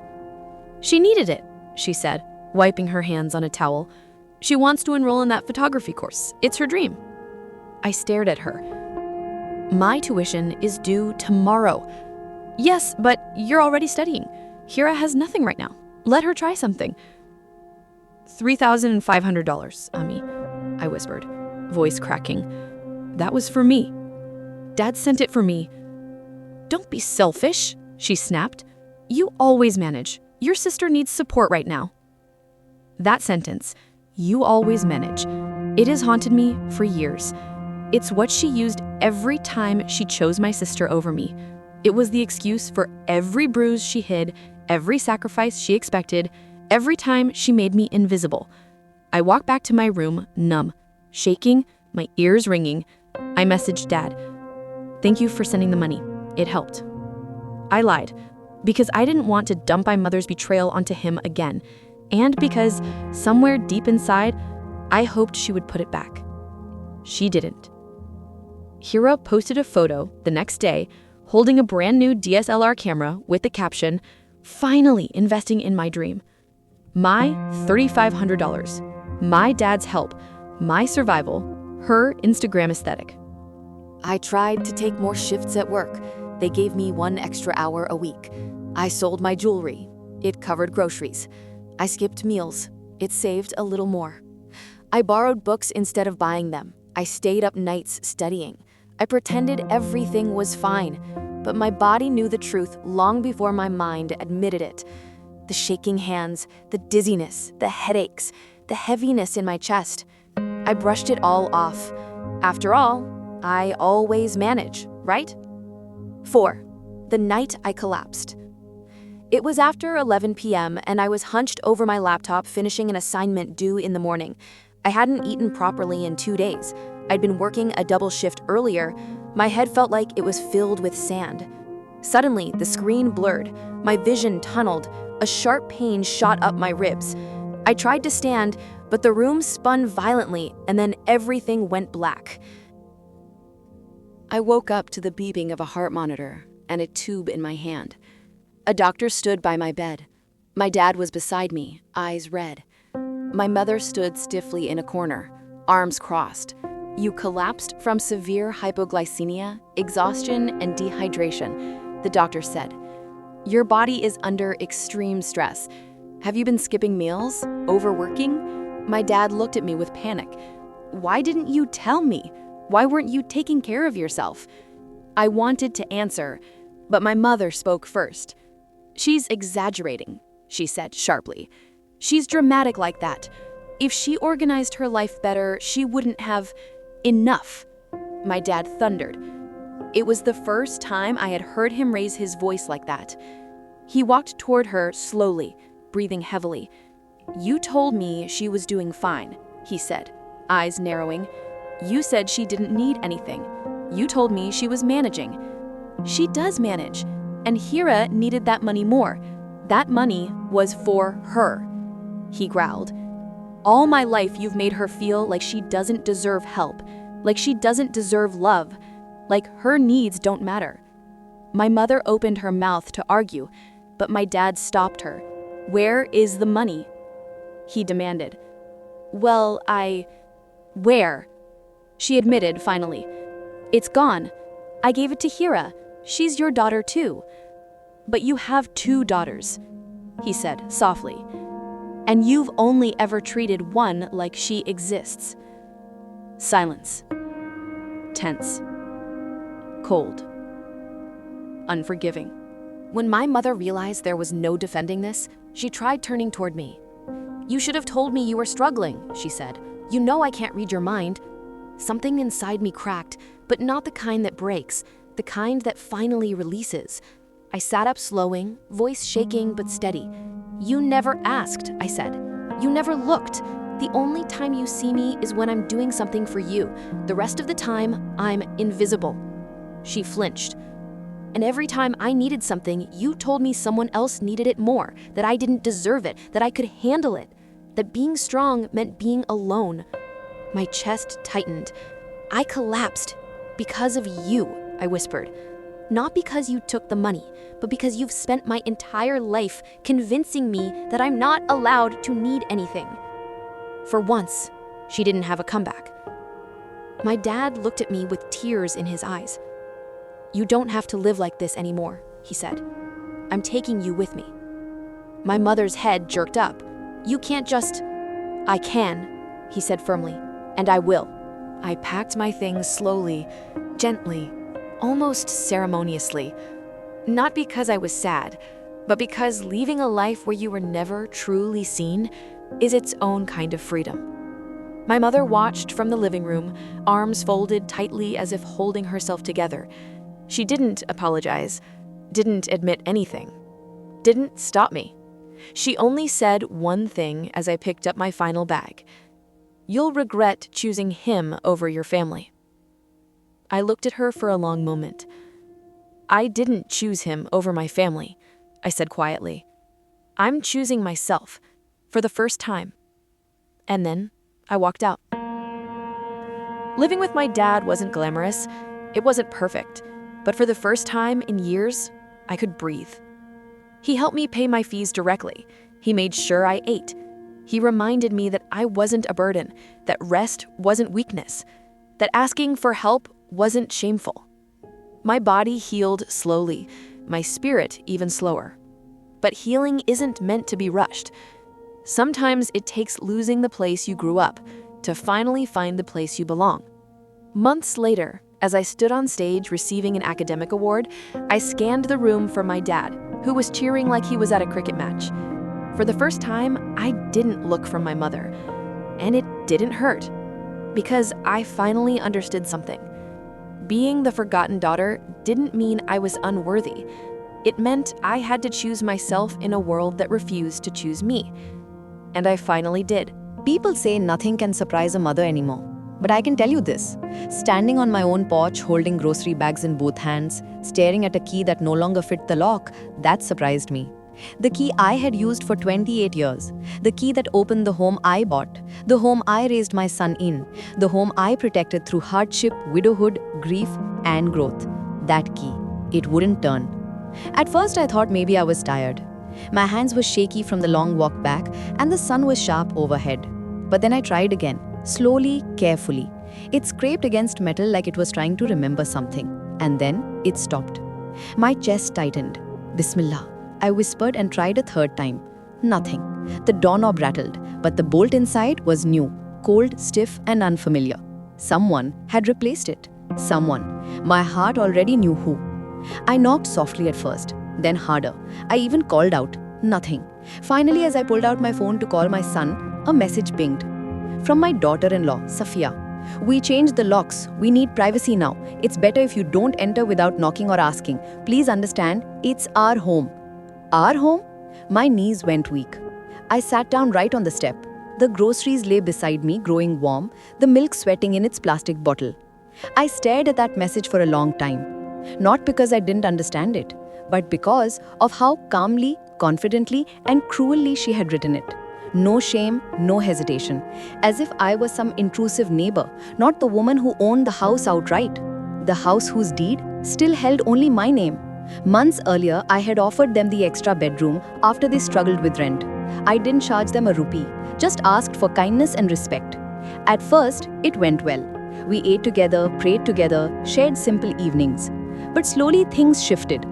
"She needed it," she said, wiping her hands on a towel. "She wants to enroll in that photography course. It's her dream." I stared at her. "My tuition is due tomorrow." "Yes, but you're already studying. Hira has nothing right now. Let her try something." $3,500, Ami, I whispered, voice cracking. "That was for me. Dad sent it for me." "Don't be selfish," she snapped. "You always manage. Your sister needs support right now." That sentence, "you always manage," it has haunted me for years. It's what she used every time she chose my sister over me. It was the excuse for every bruise she hid, every sacrifice she expected, every time she made me invisible. I walked back to my room, numb, shaking, my ears ringing. I messaged Dad. "Thank you for sending the money. It helped." I lied, because I didn't want to dump my mother's betrayal onto him again, and because, somewhere deep inside, I hoped she would put it back. She didn't. Hira posted a photo the next day, holding a brand new DSLR camera with the caption, "Finally investing in my dream." My $3,500, my dad's help, my survival, her Instagram aesthetic. I tried to take more shifts at work. They gave me 1 extra hour a week. I sold my jewelry. It covered groceries. I skipped meals. It saved a little more. I borrowed books instead of buying them. I stayed up nights studying. I pretended everything was fine, but my body knew the truth long before my mind admitted it. The shaking hands, the dizziness, the headaches, the heaviness in my chest. I brushed it all off. After all, I always manage, right? 4. The night I collapsed. It was after 11 p.m. and I was hunched over my laptop finishing an assignment due in the morning. I hadn't eaten properly in 2 days. I'd been working a double shift earlier. My head felt like it was filled with sand. Suddenly, the screen blurred. My vision tunneled. A sharp pain shot up my ribs. I tried to stand, but the room spun violently, and then everything went black. I woke up to the beeping of a heart monitor and a tube in my hand. A doctor stood by my bed. My dad was beside me, eyes red. My mother stood stiffly in a corner, arms crossed. You collapsed from severe hypoglycemia, exhaustion, and dehydration, the doctor said. Your body is under extreme stress. Have you been skipping meals? Overworking? My dad looked at me with panic. Why didn't you tell me? Why weren't you taking care of yourself? I wanted to answer, but my mother spoke first. She's exaggerating, she said sharply. She's dramatic like that. If she organized her life better, she wouldn't have enough. My dad thundered. It was the first time I had heard him raise his voice like that. He walked toward her slowly, breathing heavily. You told me she was doing fine, he said, eyes narrowing. You said she didn't need anything. You told me she was managing. She does manage, and Hira needed that money more. That money was for her. He growled. All my life you've made her feel like she doesn't deserve help, like she doesn't deserve love, like her needs don't matter. My mother opened her mouth to argue, but my dad stopped her. Where is the money? He demanded. Well, Where? She admitted finally. It's gone. I gave it to Hira. She's your daughter too. But you have 2 daughters, he said softly. And you've only ever treated one like she exists. Silence. Tense. Cold. Unforgiving. When my mother realized there was no defending this, she tried turning toward me. You should have told me you were struggling, she said. You know I can't read your mind. Something inside me cracked, but not the kind that breaks, the kind that finally releases. I sat up slowing, voice shaking but steady. You never asked, I said. You never looked. The only time you see me is when I'm doing something for you. The rest of the time, I'm invisible. She flinched. And every time I needed something, you told me someone else needed it more, that I didn't deserve it, that I could handle it, that being strong meant being alone. My chest tightened. I collapsed. Because of you, I whispered. Not because you took the money, but because you've spent my entire life convincing me that I'm not allowed to need anything. For once, she didn't have a comeback. My dad looked at me with tears in his eyes. You don't have to live like this anymore, he said. I'm taking you with me. My mother's head jerked up. You can't just... I can, he said firmly, and I will. I packed my things slowly, gently, almost ceremoniously. Not because I was sad, but because leaving a life where you were never truly seen is its own kind of freedom. My mother watched from the living room, arms folded tightly as if holding herself together. She didn't apologize, didn't admit anything, didn't stop me. She only said one thing as I picked up my final bag. You'll regret choosing him over your family. I looked at her for a long moment. I didn't choose him over my family, I said quietly. I'm choosing myself, for the first time. And then I walked out. Living with my dad wasn't glamorous, it wasn't perfect, but for the first time in years, I could breathe. He helped me pay my fees directly. He made sure I ate. He reminded me that I wasn't a burden, that rest wasn't weakness, that asking for help wasn't shameful. My body healed slowly, my spirit even slower. But healing isn't meant to be rushed. Sometimes it takes losing the place you grew up to finally find the place you belong. Months later, as I stood on stage receiving an academic award, I scanned the room for my dad, who was cheering like he was at a cricket match. For the first time, I didn't look from my mother, and it didn't hurt, because I finally understood something. Being the forgotten daughter didn't mean I was unworthy. It meant I had to choose myself in a world that refused to choose me. And I finally did. People say nothing can surprise a mother anymore. But I can tell you this. Standing on my own porch, holding grocery bags in both hands, staring at a key that no longer fit the lock, that surprised me. The key I had used for 28 years. The key that opened the home I bought. The home I raised my son in. The home I protected through hardship, widowhood, grief, and growth. That key. It wouldn't turn. At first I thought maybe I was tired. My hands were shaky from the long walk back, and the sun was sharp overhead. But then I tried again, slowly, carefully. It scraped against metal like it was trying to remember something, and then it stopped. My chest tightened. Bismillah, I whispered and tried a third time. Nothing. The doorknob rattled, but the bolt inside was new, cold, stiff, and unfamiliar. Someone had replaced it. Someone. My heart already knew who. I knocked softly at first, then harder. I even called out. Nothing. Finally, as I pulled out my phone to call my son, a message pinged. From my daughter-in-law, Safia. We changed the locks. We need privacy now. It's better if you don't enter without knocking or asking. Please understand, it's our home. Our home? My knees went weak. I sat down right on the step. The groceries lay beside me, growing warm, the milk sweating in its plastic bottle. I stared at that message for a long time. Not because I didn't understand it, but because of how calmly, confidently, and cruelly she had written it. No shame, no hesitation. As if I was some intrusive neighbor, not the woman who owned the house outright. The house whose deed still held only my name. Months earlier, I had offered them the extra bedroom after they struggled with rent. I didn't charge them a rupee, just asked for kindness and respect. At first, it went well. We ate together, prayed together, shared simple evenings. But slowly things shifted.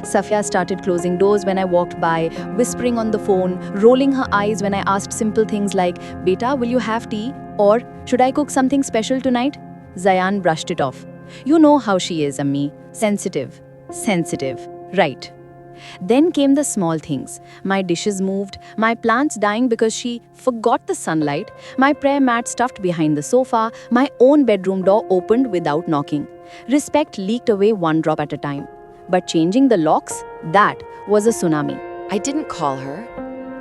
Safia started closing doors when I walked by, whispering on the phone, rolling her eyes when I asked simple things like, "Beta, will you have tea?" Or, "Should I cook something special tonight?" Zayan brushed it off. You know how she is, Ammi. Sensitive. Sensitive. Right. Then came the small things. My dishes moved, my plants dying because she forgot the sunlight, my prayer mat stuffed behind the sofa, my own bedroom door opened without knocking. Respect leaked away one drop at a time. But changing the locks, that was a tsunami. I didn't call her.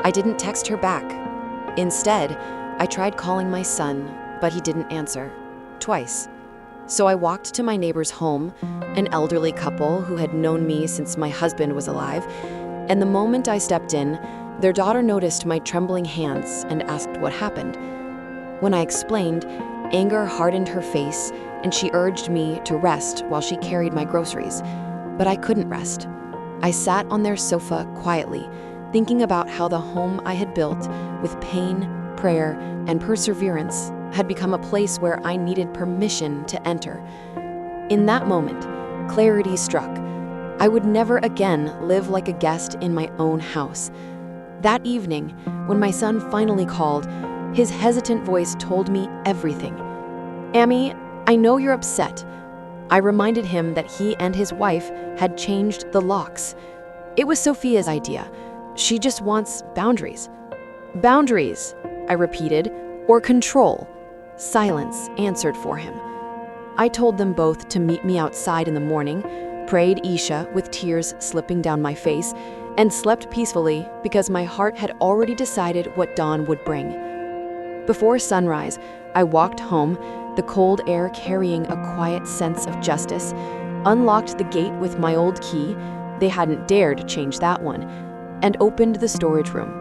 I didn't text her back. Instead, I tried calling my son, but he didn't answer. Twice. So I walked to my neighbor's home, an elderly couple who had known me since my husband was alive, and the moment I stepped in, their daughter noticed my trembling hands and asked what happened. When I explained, anger hardened her face, and she urged me to rest while she carried my groceries. But I couldn't rest. I sat on their sofa quietly, thinking about how the home I had built, with pain, prayer, and perseverance, had become a place where I needed permission to enter. In that moment, clarity struck. I would never again live like a guest in my own house. That evening, when my son finally called, his hesitant voice told me everything. "Ammi, I know you're upset." I reminded him that he and his wife had changed the locks. It was Sophia's idea. She just wants boundaries. Boundaries, I repeated, or control. Silence answered for him. I told them both to meet me outside in the morning, prayed Isha with tears slipping down my face, and slept peacefully because my heart had already decided what dawn would bring. Before sunrise, I walked home, the cold air carrying a quiet sense of justice, unlocked the gate with my old key, they hadn't dared change that one, and opened the storage room.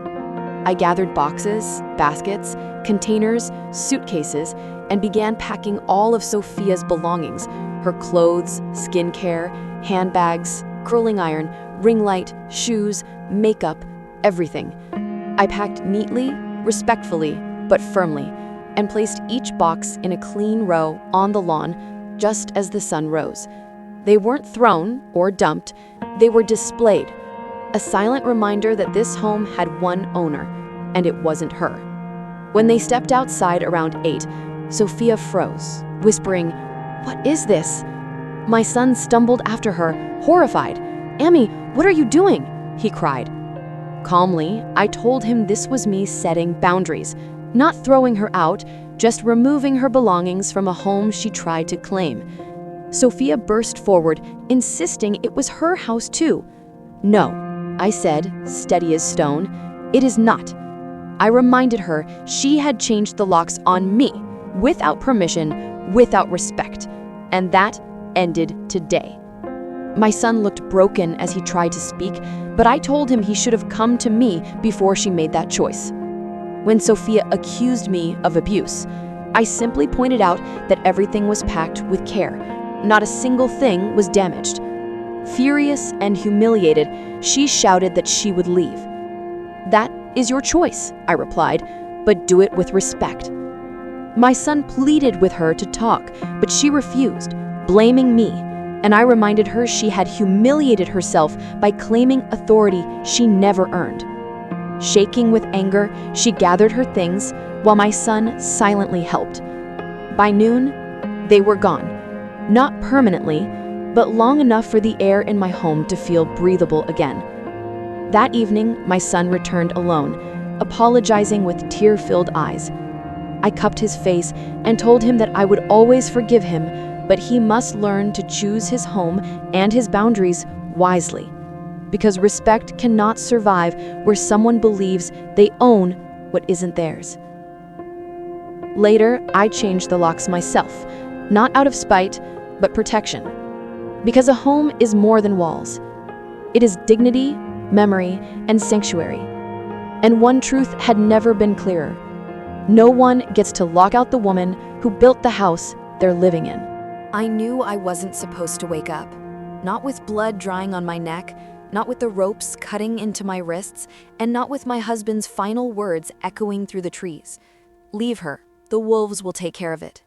I gathered boxes, baskets, containers, suitcases, and began packing all of Sophia's belongings, her clothes, skincare, handbags, curling iron, ring light, shoes, makeup, everything. I packed neatly, respectfully, but firmly, and placed each box in a clean row on the lawn just as the sun rose. They weren't thrown or dumped, they were displayed, a silent reminder that this home had one owner, and it wasn't her. When they stepped outside around 8, Sophia froze, whispering, "What is this?" My son stumbled after her, horrified. "Ammi, what are you doing?" he cried. Calmly, I told him this was me setting boundaries, not throwing her out, just removing her belongings from a home she tried to claim. Sophia burst forward, insisting it was her house too. "No," I said, steady as stone, "it is not." I reminded her she had changed the locks on me, without permission, without respect, and that ended today. My son looked broken as he tried to speak, but I told him he should have come to me before she made that choice. When Sophia accused me of abuse, I simply pointed out that everything was packed with care. Not a single thing was damaged. Furious and humiliated, she shouted that she would leave. "That is your choice," I replied, "but do it with respect." My son pleaded with her to talk, but she refused, blaming me, and I reminded her she had humiliated herself by claiming authority she never earned. Shaking with anger, she gathered her things, while my son silently helped. By noon, they were gone. Not permanently, but long enough for the air in my home to feel breathable again. That evening, my son returned alone, apologizing with tear-filled eyes. I cupped his face and told him that I would always forgive him, but he must learn to choose his home and his boundaries wisely. Because respect cannot survive where someone believes they own what isn't theirs. Later, I changed the locks myself, not out of spite, but protection. Because a home is more than walls. It is dignity, memory, and sanctuary. And one truth had never been clearer. No one gets to lock out the woman who built the house they're living in. I knew I wasn't supposed to wake up. Not with blood drying on my neck, not with the ropes cutting into my wrists, and not with my husband's final words echoing through the trees. Leave her. The wolves will take care of it.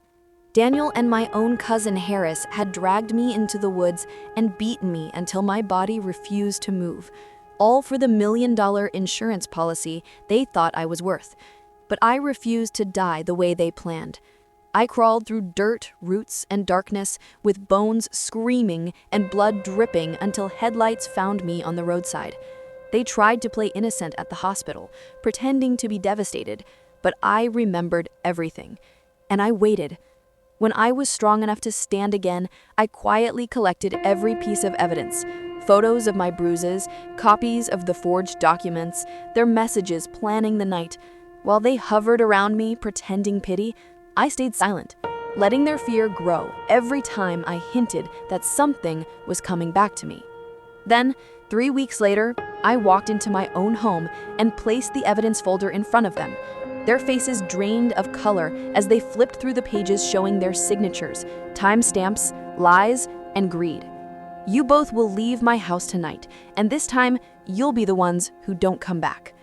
Daniel and my own cousin Harris had dragged me into the woods and beaten me until my body refused to move, all for the $1 million insurance policy they thought I was worth. But I refused to die the way they planned. I crawled through dirt, roots, and darkness, with bones screaming and blood dripping until headlights found me on the roadside. They tried to play innocent at the hospital, pretending to be devastated, but I remembered everything. And I waited. When I was strong enough to stand again, I quietly collected every piece of evidence. Photos of my bruises, copies of the forged documents, their messages planning the night. While they hovered around me, pretending pity, I stayed silent, letting their fear grow every time I hinted that something was coming back to me. Then, 3 weeks later, I walked into my own home and placed the evidence folder in front of them. Their faces drained of color as they flipped through the pages showing their signatures, timestamps, lies, and greed. You both will leave my house tonight, and this time, you'll be the ones who don't come back.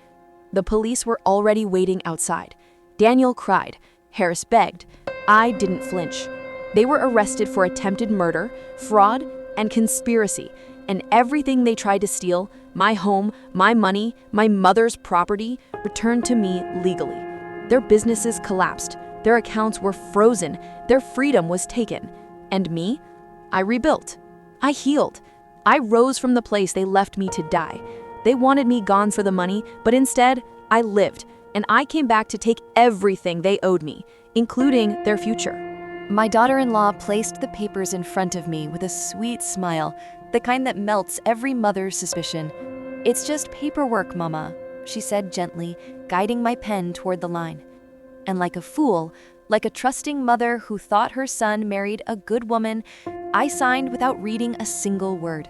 The police were already waiting outside. Daniel cried. Harris begged. I didn't flinch. They were arrested for attempted murder, fraud, and conspiracy, and everything they tried to steal, my home, my money, my mother's property, returned to me legally. Their businesses collapsed, their accounts were frozen, their freedom was taken. And me? I rebuilt. I healed. I rose from the place they left me to die. They wanted me gone for the money, but instead, I lived, and I came back to take everything they owed me, including their future. My daughter-in-law placed the papers in front of me with a sweet smile, the kind that melts every mother's suspicion. "It's just paperwork, Mama," she said gently, guiding my pen toward the line. And like a fool, like a trusting mother who thought her son married a good woman, I signed without reading a single word.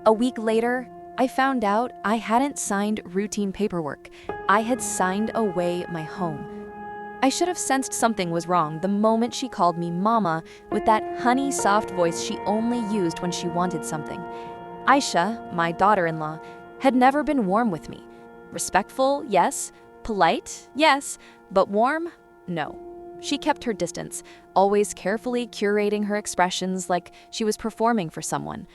A week later, I found out I hadn't signed routine paperwork. I had signed away my home. I should have sensed something was wrong the moment she called me Mama with that honey soft voice she only used when she wanted something. Aisha, my daughter-in-law, had never been warm with me. Respectful, yes. Polite, yes. But warm? No. She kept her distance, always carefully curating her expressions like she was performing for someone.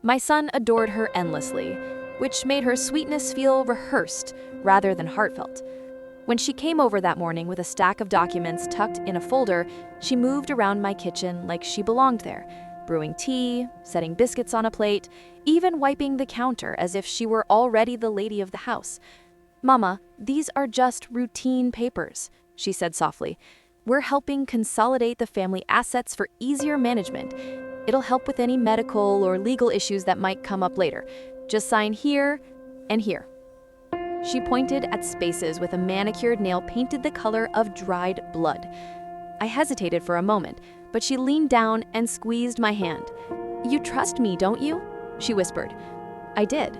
My son adored her endlessly, which made her sweetness feel rehearsed rather than heartfelt. When she came over that morning with a stack of documents tucked in a folder, she moved around my kitchen like she belonged there, brewing tea, setting biscuits on a plate, even wiping the counter as if she were already the lady of the house. "Mama, these are just routine papers," she said softly. "We're helping consolidate the family assets for easier management. It'll help with any medical or legal issues that might come up later. Just sign here and here." She pointed at spaces with a manicured nail painted the color of dried blood. I hesitated for a moment, but she leaned down and squeezed my hand. "You trust me, don't you?" she whispered. I did.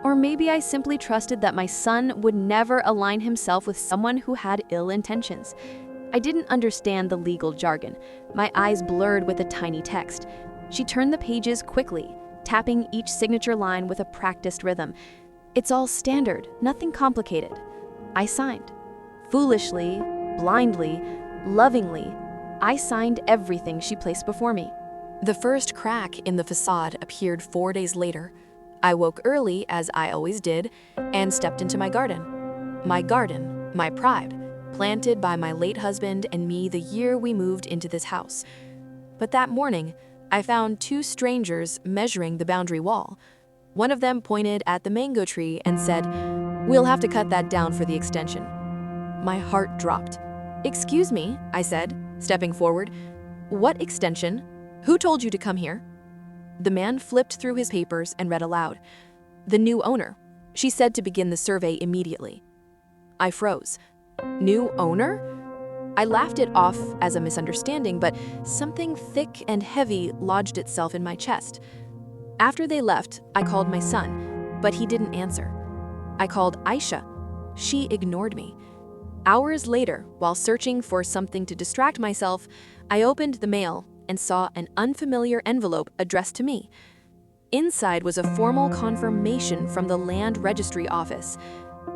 Or maybe I simply trusted that my son would never align himself with someone who had ill intentions. I didn't understand the legal jargon. My eyes blurred with the tiny text. She turned the pages quickly, tapping each signature line with a practiced rhythm. It's all standard, nothing complicated. I signed. Foolishly, blindly, lovingly, I signed everything she placed before me. The first crack in the facade appeared 4 days later. I woke early, as I always did, and stepped into my garden. My garden, my pride, planted by my late husband and me the year we moved into this house. But that morning, I found two strangers measuring the boundary wall. One of them pointed at the mango tree and said, "We'll have to cut that down for the extension." My heart dropped. "Excuse me," I said, stepping forward. "What extension? Who told you to come here?" The man flipped through his papers and read aloud. "The new owner. She said to begin the survey immediately." I froze. New owner? I laughed it off as a misunderstanding, but something thick and heavy lodged itself in my chest. After they left, I called my son, but he didn't answer. I called Aisha. She ignored me. Hours later, while searching for something to distract myself, I opened the mail and saw an unfamiliar envelope addressed to me. Inside was a formal confirmation from the Land Registry Office.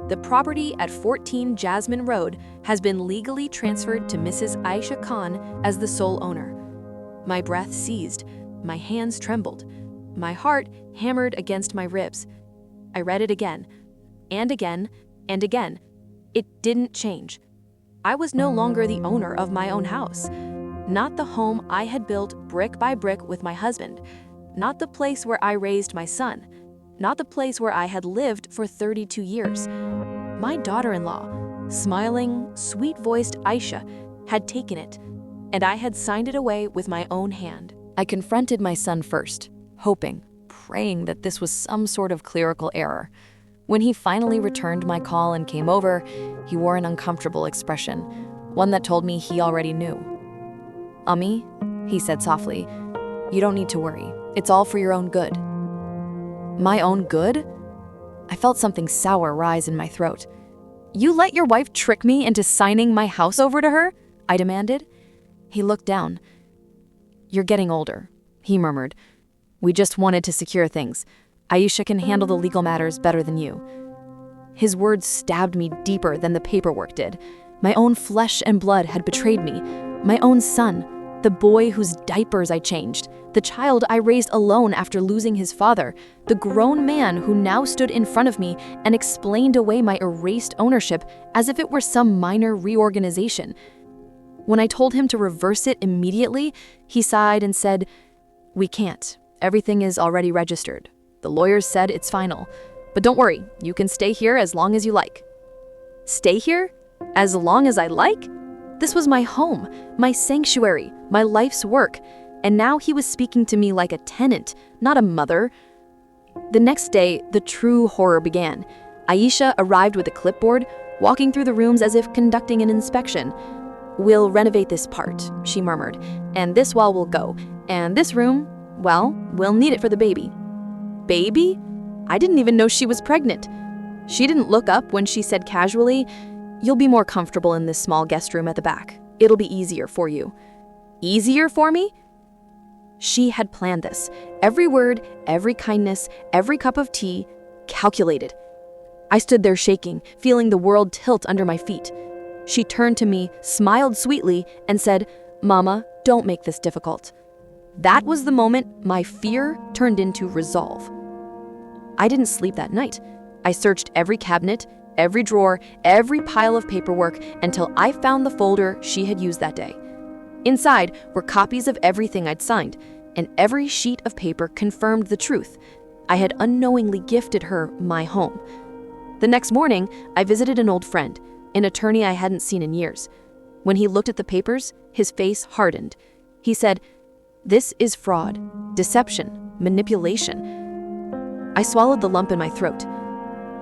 The property at 14 Jasmine Road has been legally transferred to Mrs. Aisha Khan as the sole owner. My breath seized, my hands trembled, my heart hammered against my ribs. I read it again, and again, and again. It didn't change. I was no longer the owner of my own house. Not the home I had built brick by brick with my husband. Not the place where I raised my son. Not the place where I had lived for 32 years. My daughter-in-law, smiling, sweet-voiced Aisha, had taken it, and I had signed it away with my own hand. I confronted my son first, hoping, praying that this was some sort of clerical error. When he finally returned my call and came over, he wore an uncomfortable expression, one that told me he already knew. "Ami," he said softly, "you don't need to worry. It's all for your own good." My own good? I felt something sour rise in my throat. "You let your wife trick me into signing my house over to her?" I demanded. He looked down. "You're getting older," he murmured. "We just wanted to secure things. Aisha can handle the legal matters better than you." His words stabbed me deeper than the paperwork did. My own flesh and blood had betrayed me. My own son, the boy whose diapers I changed, the child I raised alone after losing his father, the grown man who now stood in front of me and explained away my erased ownership as if it were some minor reorganization. When I told him to reverse it immediately, he sighed and said, "We can't. Everything is already registered. The lawyers said it's final. But don't worry, you can stay here as long as you like." Stay here? As long as I like? This was my home, my sanctuary, my life's work, and now he was speaking to me like a tenant, not a mother. The next day, the true horror began. Aisha arrived with a clipboard, walking through the rooms as if conducting an inspection. "We'll renovate this part," she murmured, "and this wall will go, and this room, well, we'll need it for the baby." Baby? I didn't even know she was pregnant. She didn't look up when she said casually, "You'll be more comfortable in this small guest room at the back. It'll be easier for you." Easier for me? She had planned this. Every word, every kindness, every cup of tea, calculated. I stood there shaking, feeling the world tilt under my feet. She turned to me, smiled sweetly, and said, "Mama, don't make this difficult." That was the moment my fear turned into resolve. I didn't sleep that night. I searched every cabinet, every drawer, every pile of paperwork until I found the folder she had used that day. Inside were copies of everything I'd signed, and every sheet of paper confirmed the truth. I had unknowingly gifted her my home. The next morning, I visited an old friend, an attorney I hadn't seen in years. When he looked at the papers, his face hardened. He said, "This is fraud, deception, manipulation." I swallowed the lump in my throat.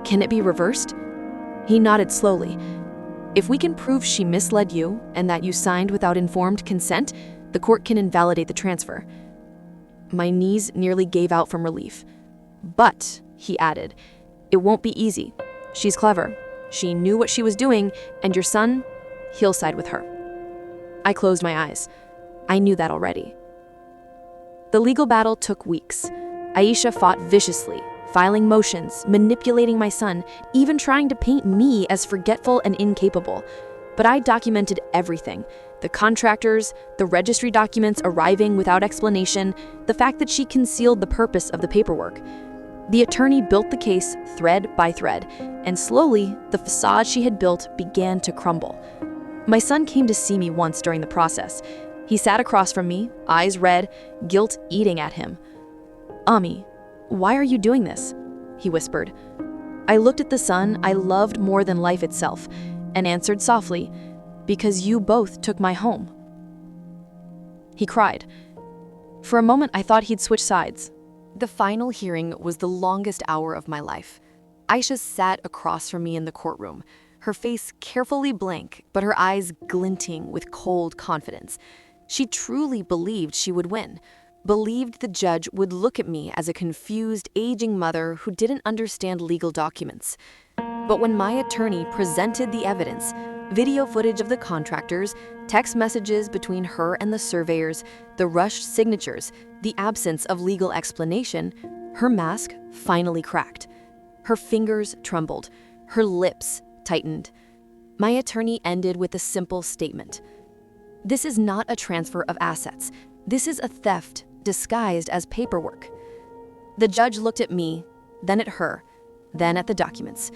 "Can it be reversed?" He nodded slowly. "If we can prove she misled you and that you signed without informed consent, the court can invalidate the transfer." My knees nearly gave out from relief. "But," he added, "it won't be easy. She's clever. She knew what she was doing, and your son, he'll side with her." I closed my eyes. I knew that already. The legal battle took weeks. Aisha fought viciously, filing motions, manipulating my son, even trying to paint me as forgetful and incapable. But I documented everything. The contractors, the registry documents arriving without explanation, the fact that she concealed the purpose of the paperwork. The attorney built the case thread by thread, and slowly, the facade she had built began to crumble. My son came to see me once during the process. He sat across from me, eyes red, guilt eating at him. "Ami, why are you doing this?" he whispered. I looked at the son I loved more than life itself and answered softly, "Because you both took my home." He cried. For a moment, I thought he'd switch sides. The final hearing was the longest hour of my life. Aisha sat across from me in the courtroom, her face carefully blank, but her eyes glinting with cold confidence. She truly believed she would win, believed the judge would look at me as a confused, aging mother who didn't understand legal documents. But when my attorney presented the evidence, video footage of the contractors, text messages between her and the surveyors, the rushed signatures, the absence of legal explanation, her mask finally cracked. Her fingers trembled, her lips tightened. My attorney ended with a simple statement. "This is not a transfer of assets. This is a theft disguised as paperwork." The judge looked at me, then at her, then at the documents,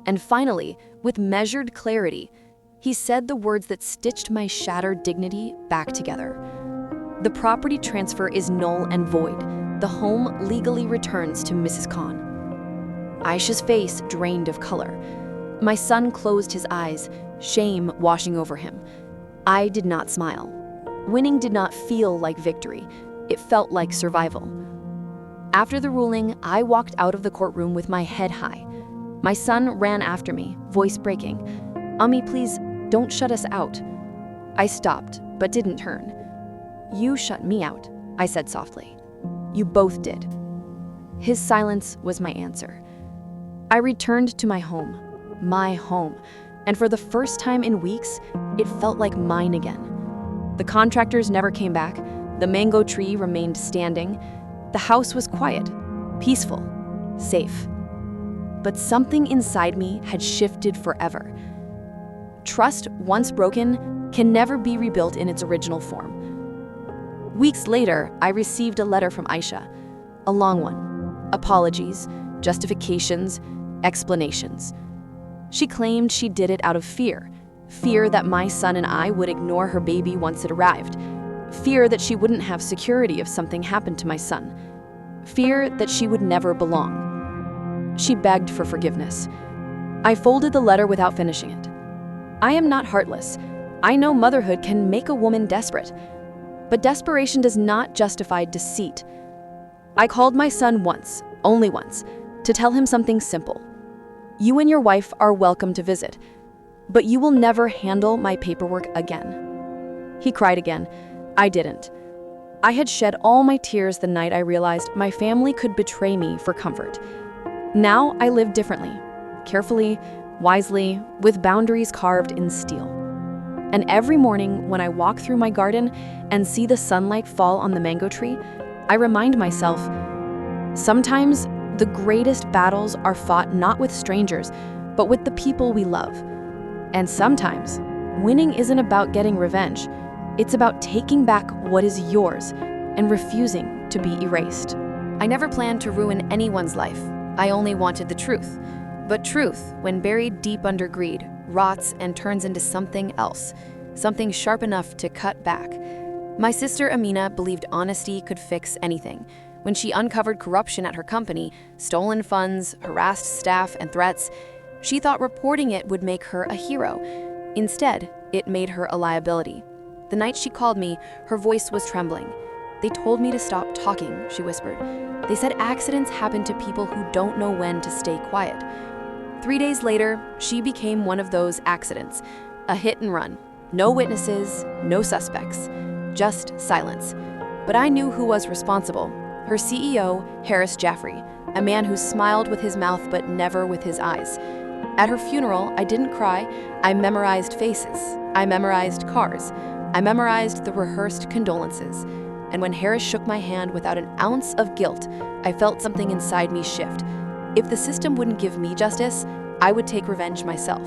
and finally, with measured clarity, he said the words that stitched my shattered dignity back together. "The property transfer is null and void. The home legally returns to Mrs. Khan." Aisha's face drained of color. My son closed his eyes, shame washing over him. I did not smile. Winning did not feel like victory. It felt like survival. After the ruling, I walked out of the courtroom with my head high. My son ran after me, voice breaking. "Ami, please, don't shut us out." I stopped, but didn't turn. "You shut me out," I said softly. "You both did." His silence was my answer. I returned to my home, and for the first time in weeks, it felt like mine again. The contractors never came back. The mango tree remained standing. The house was quiet, peaceful, safe. But something inside me had shifted forever. Trust, once broken, can never be rebuilt in its original form. Weeks later, I received a letter from Aisha, a long one. Apologies, justifications, explanations. She claimed she did it out of fear that my son and I would ignore her baby once it arrived, fear that she wouldn't have security if something happened to my son, fear that she would never belong. She begged for forgiveness. I folded the letter without finishing it. I am not heartless. I know motherhood can make a woman desperate, but desperation does not justify deceit. I called my son once, only once, to tell him something simple. "You and your wife are welcome to visit, but you will never handle my paperwork again." He cried again. I didn't. I had shed all my tears the night I realized my family could betray me for comfort. Now I live differently, carefully, wisely, with boundaries carved in steel. And every morning when I walk through my garden and see the sunlight fall on the mango tree, I remind myself, sometimes the greatest battles are fought not with strangers, but with the people we love. And sometimes, winning isn't about getting revenge. It's about taking back what is yours and refusing to be erased. I never planned to ruin anyone's life. I only wanted the truth. But truth, when buried deep under greed, rots and turns into something else, something sharp enough to cut back. My sister Amina believed honesty could fix anything. When she uncovered corruption at her company, stolen funds, harassed staff, and threats, she thought reporting it would make her a hero. Instead, it made her a liability. The night she called me, her voice was trembling. "They told me to stop talking," she whispered. "They said accidents happen to people who don't know when to stay quiet." 3 days later, she became one of those accidents. A hit and run. No witnesses, no suspects, just silence. But I knew who was responsible. Her CEO, Harris Jaffrey, a man who smiled with his mouth but never with his eyes. At her funeral, I didn't cry. I memorized faces. I memorized cars. I memorized the rehearsed condolences. And when Harris shook my hand without an ounce of guilt, I felt something inside me shift. If the system wouldn't give me justice, I would take revenge myself.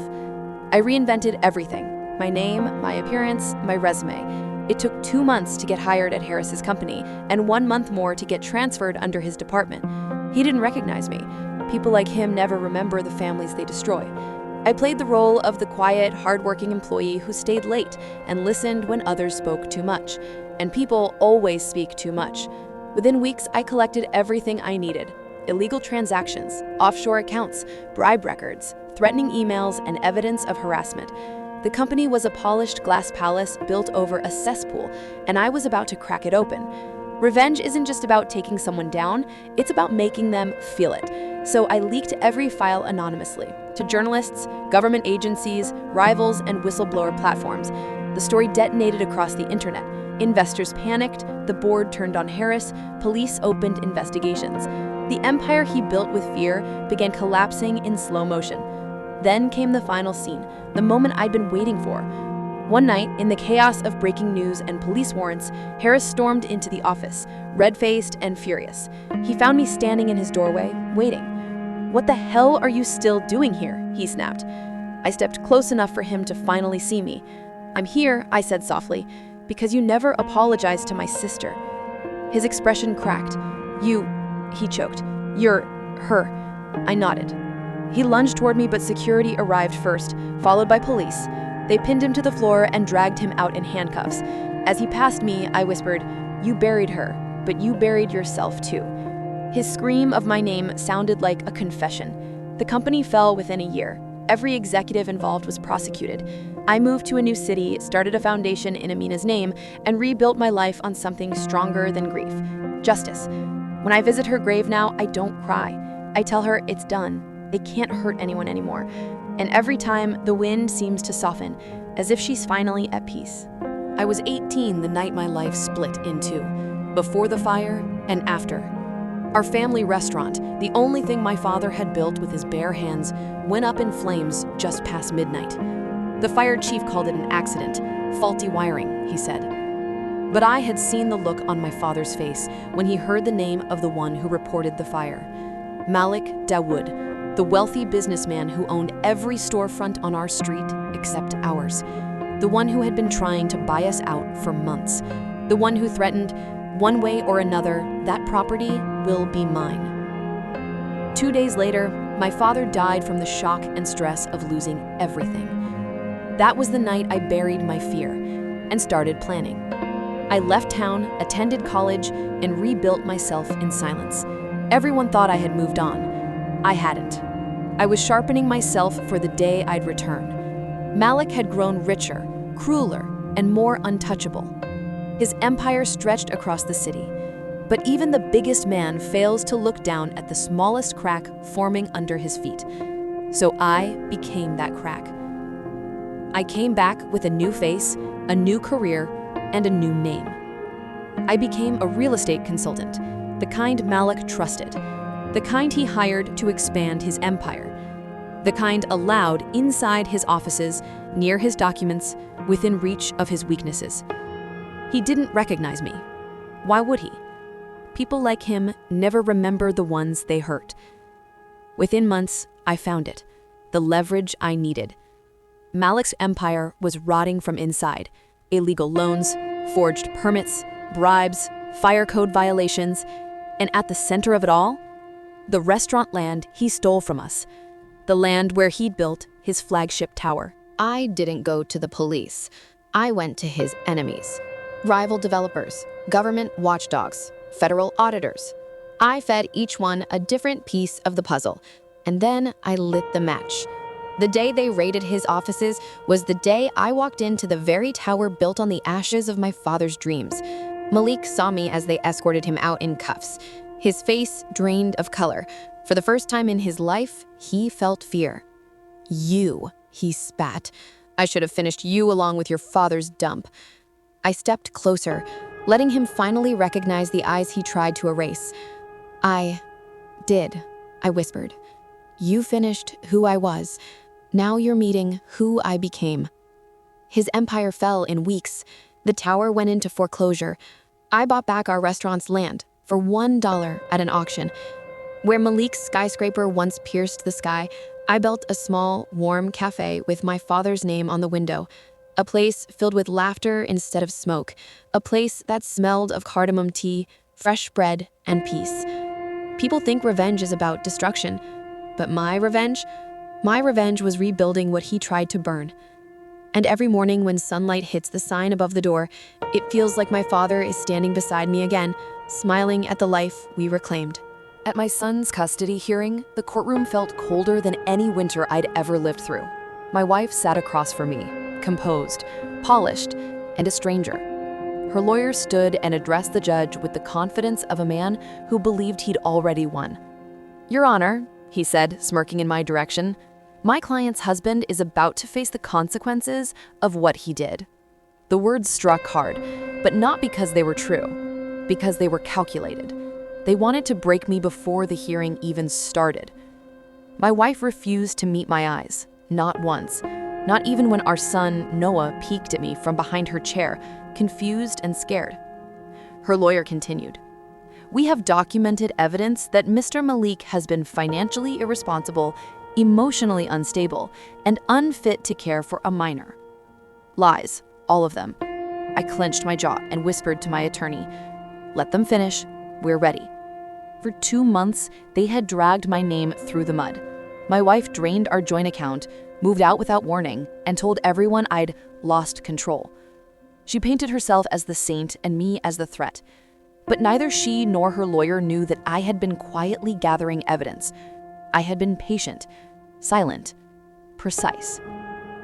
I reinvented everything: my name, my appearance, my resume. It took 2 months to get hired at Harris's company and 1 month more to get transferred under his department. He didn't recognize me. People like him never remember the families they destroy. I played the role of the quiet, hardworking employee who stayed late and listened when others spoke too much. And people always speak too much. Within weeks, I collected everything I needed: illegal transactions, offshore accounts, bribe records, threatening emails, and evidence of harassment. The company was a polished glass palace built over a cesspool, and I was about to crack it open. Revenge isn't just about taking someone down, it's about making them feel it. So I leaked every file anonymously to journalists, government agencies, rivals, and whistleblower platforms. The story detonated across the internet. Investors panicked, the board turned on Harris, police opened investigations. The empire he built with fear began collapsing in slow motion. Then came the final scene, the moment I'd been waiting for. One night, in the chaos of breaking news and police warrants, Harris stormed into the office, red-faced and furious. He found me standing in his doorway, waiting. "What the hell are you still doing here?" he snapped. I stepped close enough for him to finally see me. "I'm here," I said softly, "because you never apologized to my sister." His expression cracked. He choked. "You're her." I nodded. He lunged toward me, but security arrived first, followed by police. They pinned him to the floor and dragged him out in handcuffs. As he passed me, I whispered, "You buried her, but you buried yourself too." His scream of my name sounded like a confession. The company fell within a year. Every executive involved was prosecuted. I moved to a new city, started a foundation in Amina's name, and rebuilt my life on something stronger than grief: justice. When I visit her grave now, I don't cry. I tell her it's done. It can't hurt anyone anymore. And every time, the wind seems to soften, as if she's finally at peace. I was 18 the night my life split in two, before the fire and after. Our family restaurant, the only thing my father had built with his bare hands, went up in flames just past midnight. The fire chief called it an accident, faulty wiring, he said. But I had seen the look on my father's face when he heard the name of the one who reported the fire: Malik Dawood, the wealthy businessman who owned every storefront on our street except ours. The one who had been trying to buy us out for months. The one who threatened, "One way or another, that property will be mine." 2 days later, my father died from the shock and stress of losing everything. That was the night I buried my fear and started planning. I left town, attended college, and rebuilt myself in silence. Everyone thought I had moved on. I hadn't. I was sharpening myself for the day I'd return. Malik had grown richer, crueler, and more untouchable. His empire stretched across the city. But even the biggest man fails to look down at the smallest crack forming under his feet. So I became that crack. I came back with a new face, a new career, and a new name. I became a real estate consultant, the kind Malik trusted, the kind he hired to expand his empire, the kind allowed inside his offices, near his documents, within reach of his weaknesses. He didn't recognize me. Why would he? People like him never remember the ones they hurt. Within months, I found it, the leverage I needed. Malik's empire was rotting from inside. Illegal loans, forged permits, bribes, fire code violations, and at the center of it all, the restaurant land he stole from us, the land where he'd built his flagship tower. I didn't go to the police. I went to his enemies. Rival developers, government watchdogs, federal auditors. I fed each one a different piece of the puzzle, and then I lit the match. The day they raided his offices was the day I walked into the very tower built on the ashes of my father's dreams. Malik saw me as they escorted him out in cuffs. His face drained of color. For the first time in his life, he felt fear. "You," he spat. "I should have finished you along with your father's dump." I stepped closer, letting him finally recognize the eyes he tried to erase. "I did," I whispered. "You finished who I was. Now you're meeting who I became." His empire fell in weeks. The tower went into foreclosure. I bought back our restaurant's land for $1 at an auction. Where Malik's skyscraper once pierced the sky, I built a small, warm cafe with my father's name on the window. A place filled with laughter instead of smoke. A place that smelled of cardamom tea, fresh bread, and peace. People think revenge is about destruction, but my revenge was rebuilding what he tried to burn. And every morning when sunlight hits the sign above the door, it feels like my father is standing beside me again, smiling at the life we reclaimed. At my son's custody hearing, the courtroom felt colder than any winter I'd ever lived through. My wife sat across from me, composed, polished, and a stranger. Her lawyer stood and addressed the judge with the confidence of a man who believed he'd already won. "Your Honor," he said, smirking in my direction, "my client's husband is about to face the consequences of what he did." The words struck hard, but not because they were true, because they were calculated. They wanted to break me before the hearing even started. My wife refused to meet my eyes, not once, not even when our son, Noah, peeked at me from behind her chair, confused and scared. Her lawyer continued, "We have documented evidence that Mr. Malik has been financially irresponsible, emotionally unstable, and unfit to care for a minor." Lies, all of them. I clenched my jaw and whispered to my attorney, "Let them finish, we're ready." For 2 months, they had dragged my name through the mud. My wife drained our joint account, moved out without warning, and told everyone I'd lost control. She painted herself as the saint and me as the threat. But neither she nor her lawyer knew that I had been quietly gathering evidence. I had been patient, silent, precise.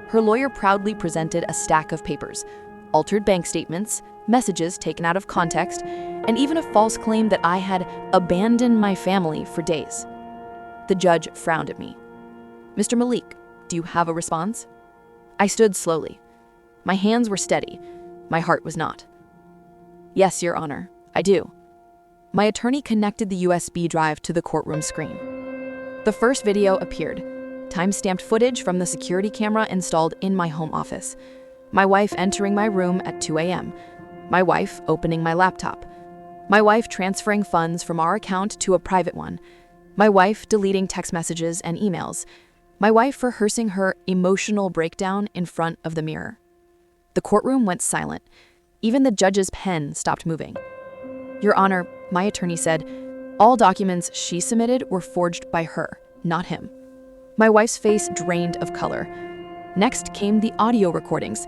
Her lawyer proudly presented a stack of papers, altered bank statements, messages taken out of context, and even a false claim that I had abandoned my family for days. The judge frowned at me. "Mr. Malik, do you have a response?" I stood slowly. My hands were steady. My heart was not. "Yes, Your Honor, I do." My attorney connected the USB drive to the courtroom screen. The first video appeared, time-stamped footage from the security camera installed in my home office. My wife entering my room at 2 a.m. My wife opening my laptop. My wife transferring funds from our account to a private one. My wife deleting text messages and emails. My wife rehearsing her emotional breakdown in front of the mirror. The courtroom went silent. Even the judge's pen stopped moving. "Your Honor," my attorney said, "all documents she submitted were forged by her, not him." My wife's face drained of color. Next came the audio recordings,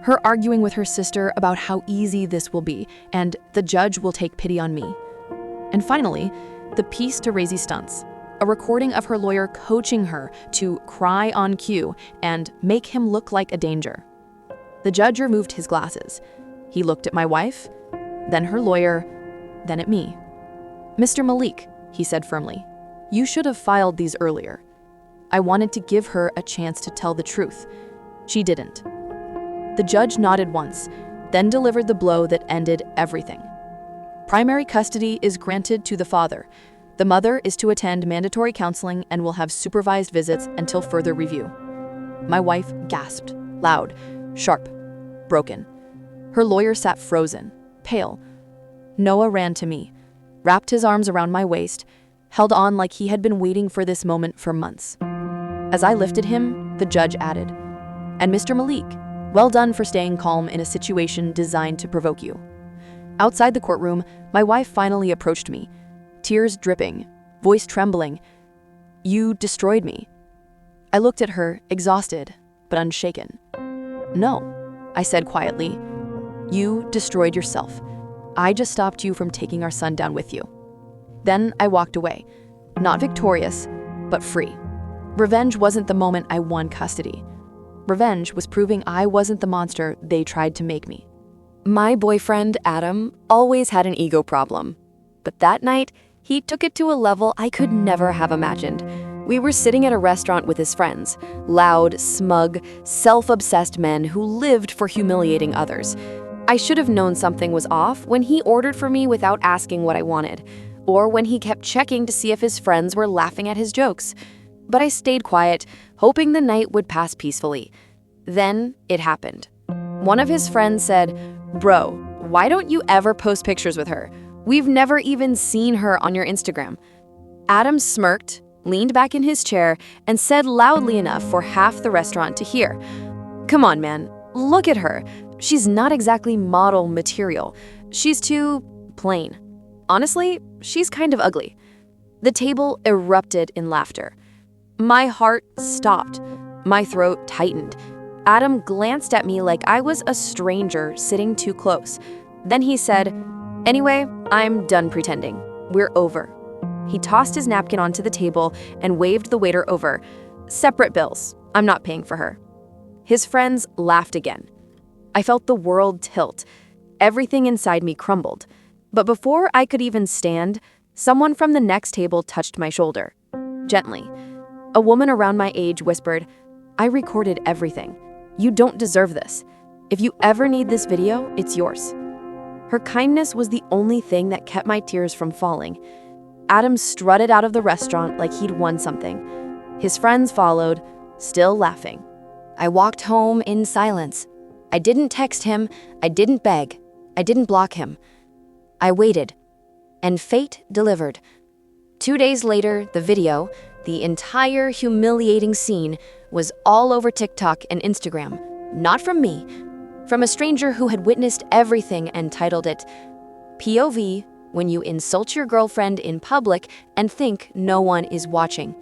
her arguing with her sister about how easy this will be, and the judge will take pity on me. And finally, the piece to Raisy Stunts, a recording of her lawyer coaching her to cry on cue and make him look like a danger. The judge removed his glasses. He looked at my wife, then her lawyer, then at me. "Mr. Malik," he said firmly, "you should have filed these earlier." I wanted to give her a chance to tell the truth. She didn't. The judge nodded once, then delivered the blow that ended everything. Primary custody is granted to the father. The mother is to attend mandatory counseling and will have supervised visits until further review. My wife gasped, loud, sharp, broken. Her lawyer sat frozen, pale. Noah ran to me, wrapped his arms around my waist, held on like he had been waiting for this moment for months. As I lifted him, the judge added, "And Mr. Malik, well done for staying calm in a situation designed to provoke you." Outside the courtroom, my wife finally approached me, tears dripping, voice trembling. "You destroyed me." I looked at her, exhausted, but unshaken. "No," I said quietly. "You destroyed yourself. I just stopped you from taking our son down with you." Then I walked away, not victorious, but free. Revenge wasn't the moment I won custody. Revenge was proving I wasn't the monster they tried to make me. My boyfriend, Adam, always had an ego problem. But that night, he took it to a level I could never have imagined. We were sitting at a restaurant with his friends, loud, smug, self-obsessed men who lived for humiliating others. I should have known something was off when he ordered for me without asking what I wanted, or when he kept checking to see if his friends were laughing at his jokes. But I stayed quiet, hoping the night would pass peacefully. Then it happened. One of his friends said, "Bro, why don't you ever post pictures with her? We've never even seen her on your Instagram." Adam smirked, leaned back in his chair, and said loudly enough for half the restaurant to hear, "Come on, man, look at her. She's not exactly model material. She's too plain. Honestly, she's kind of ugly." The table erupted in laughter. My heart stopped. My throat tightened. Adam glanced at me like I was a stranger sitting too close. Then he said, "Anyway, I'm done pretending. We're over." He tossed his napkin onto the table and waved the waiter over. "Separate bills. I'm not paying for her." His friends laughed again. I felt the world tilt. Everything inside me crumbled. But before I could even stand, someone from the next table touched my shoulder. Gently. A woman around my age whispered, "I recorded everything. You don't deserve this. If you ever need this video, it's yours." Her kindness was the only thing that kept my tears from falling. Adam strutted out of the restaurant like he'd won something. His friends followed, still laughing. I walked home in silence. I didn't text him, I didn't beg, I didn't block him. I waited, and fate delivered. 2 days later, the video, the entire humiliating scene, was all over TikTok and Instagram. Not from me, from a stranger who had witnessed everything and titled it, "POV when you insult your girlfriend in public and think no one is watching."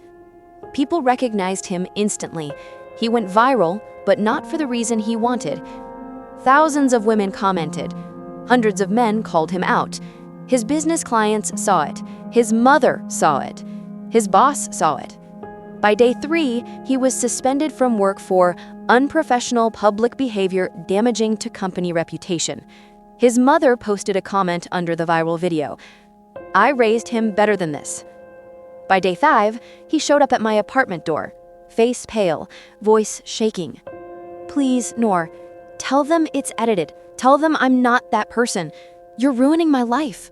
People recognized him instantly. He went viral, but not for the reason he wanted. Thousands of women commented. Hundreds of men called him out. His business clients saw it. His mother saw it. His boss saw it. By day 3, he was suspended from work for unprofessional public behavior damaging to company reputation. His mother posted a comment under the viral video. "I raised him better than this." By day 5, he showed up at my apartment door, face pale, voice shaking. "Please, Noor, tell them it's edited. Tell them I'm not that person. You're ruining my life."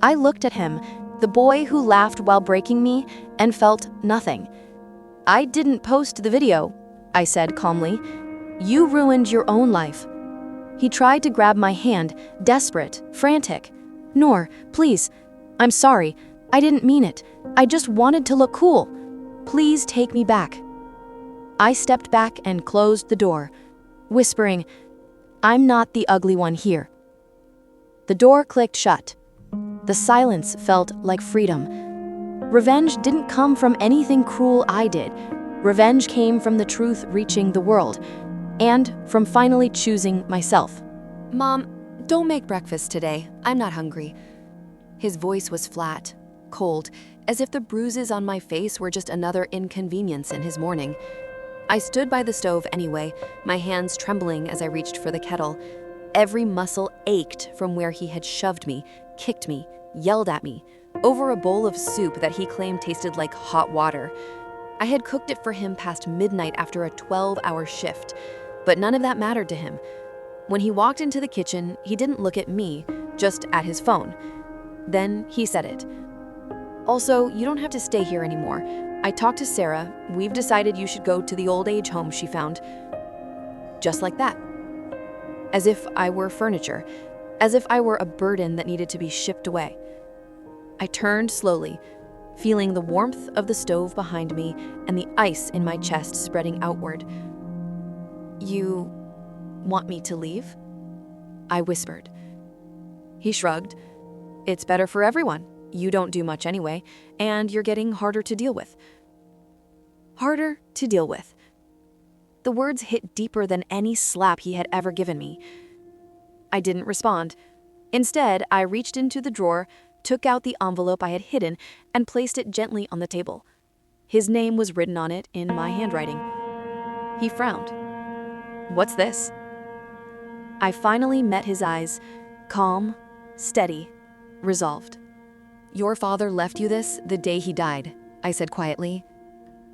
I looked at him, the boy who laughed while breaking me, and felt nothing. "I didn't post the video," I said calmly. "You ruined your own life." He tried to grab my hand, desperate, frantic. "Noor, please. I'm sorry. I didn't mean it. I just wanted to look cool. Please take me back." I stepped back and closed the door, whispering, "I'm not the ugly one here." The door clicked shut. The silence felt like freedom. Revenge didn't come from anything cruel I did. Revenge came from the truth reaching the world, and from finally choosing myself. "Mom, don't make breakfast today. I'm not hungry." His voice was flat, cold, as if the bruises on my face were just another inconvenience in his morning. I stood by the stove anyway, my hands trembling as I reached for the kettle. Every muscle ached from where he had shoved me, kicked me, yelled at me, over a bowl of soup that he claimed tasted like hot water. I had cooked it for him past midnight after a 12-hour shift, but none of that mattered to him. When he walked into the kitchen, he didn't look at me, just at his phone. Then he said it. "Also, you don't have to stay here anymore. I talked to Sarah. We've decided you should go to the old age home she found." Just like that. As if I were furniture. As if I were a burden that needed to be shipped away. I turned slowly, feeling the warmth of the stove behind me and the ice in my chest spreading outward. "You want me to leave?" I whispered. He shrugged. "It's better for everyone. You don't do much anyway, and you're getting harder to deal with." Harder to deal with. The words hit deeper than any slap he had ever given me. I didn't respond. Instead, I reached into the drawer, took out the envelope I had hidden, and placed it gently on the table. His name was written on it in my handwriting. He frowned. "What's this?" I finally met his eyes, calm, steady, resolved. "Your father left you this the day he died," I said quietly.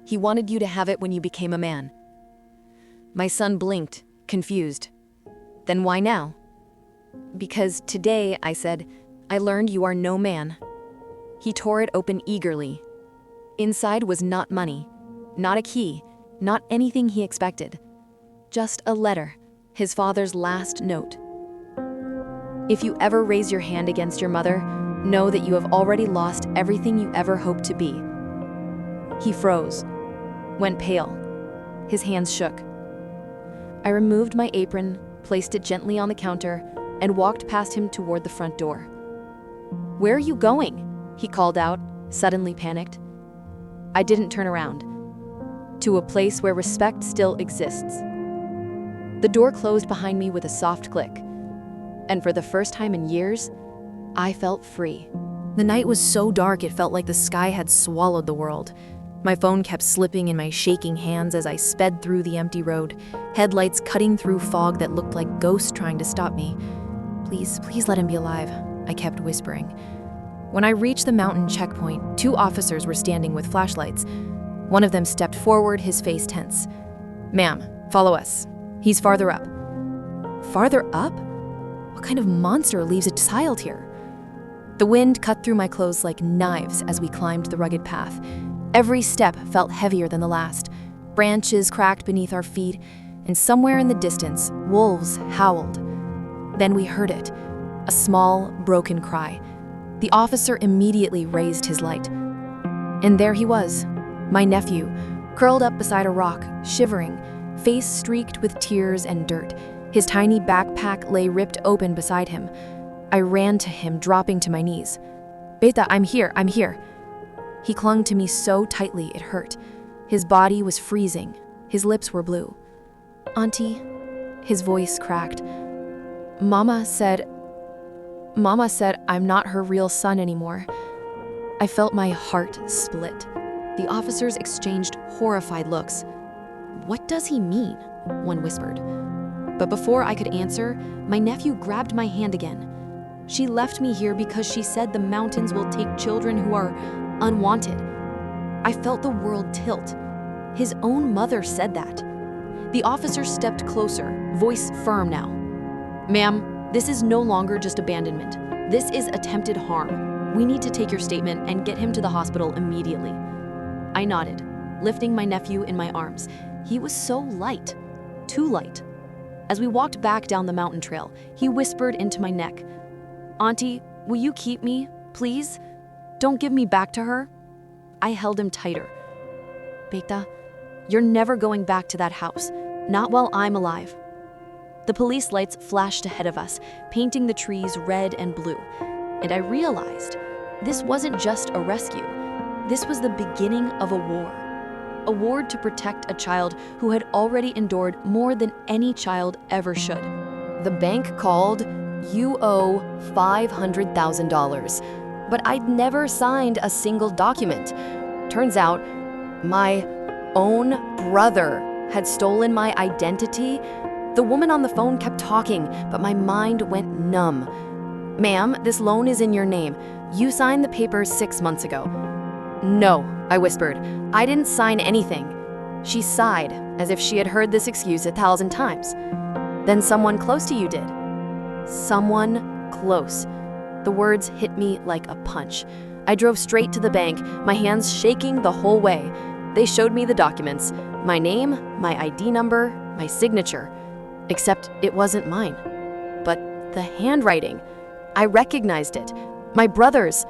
"He wanted you to have it when you became a man." My son blinked, confused. "Then why now?" "Because today," I said, "I learned you are no man." He tore it open eagerly. Inside was not money, not a key, not anything he expected. Just a letter, his father's last note. "If you ever raise your hand against your mother, know that you have already lost everything you ever hoped to be." He froze, went pale. His hands shook. I removed my apron, placed it gently on the counter, and walked past him toward the front door. "Where are you going?" he called out, suddenly panicked. I didn't turn around. "To a place where respect still exists." The door closed behind me with a soft click, and for the first time in years, I felt free. The night was so dark it felt like the sky had swallowed the world. My phone kept slipping in my shaking hands as I sped through the empty road, headlights cutting through fog that looked like ghosts trying to stop me. "Please, please let him be alive," I kept whispering. When I reached the mountain checkpoint, 2 officers were standing with flashlights. One of them stepped forward, his face tense. "Ma'am, follow us. He's farther up." "Farther up? What kind of monster leaves a child here?" The wind cut through my clothes like knives as we climbed the rugged path. Every step felt heavier than the last. Branches cracked beneath our feet, and somewhere in the distance, wolves howled. Then we heard it, a small, broken cry. The officer immediately raised his light. And there he was, my nephew, curled up beside a rock, shivering, face streaked with tears and dirt. His tiny backpack lay ripped open beside him. I ran to him, dropping to my knees. "Beta, I'm here. He clung to me so tightly it hurt. His body was freezing. His lips were blue. "Auntie," his voice cracked. Mama said I'm not her real son anymore." I felt my heart split. The officers exchanged horrified looks. "What does he mean?" one whispered. But before I could answer, my nephew grabbed my hand again. "She left me here because she said the mountains will take children who are unwanted." I felt the world tilt. His own mother said that. The officer stepped closer, voice firm now. "Ma'am, this is no longer just abandonment. This is attempted harm. We need to take your statement and get him to the hospital immediately." I nodded, lifting my nephew in my arms. He was so light, too light. As we walked back down the mountain trail, he whispered into my neck, "Auntie, will you keep me, please? Don't give me back to her." I held him tighter. "Beta, you're never going back to that house, not while I'm alive." The police lights flashed ahead of us, painting the trees red and blue, and I realized this wasn't just a rescue. This was the beginning of a war to protect a child who had already endured more than any child ever should. The bank called, "You owe $500,000. But I'd never signed a single document. Turns out, my own brother had stolen my identity. The woman on the phone kept talking, but my mind went numb. "Ma'am, this loan is in your name. You signed the papers 6 months ago." "No," I whispered. "I didn't sign anything." She sighed, as if she had heard this excuse 1,000 times. "Then someone close to you did." Someone close. The words hit me like a punch. I drove straight to the bank, my hands shaking the whole way. They showed me the documents, my name, my ID number, my signature. Except it wasn't mine. But the handwriting, I recognized it. My brother's.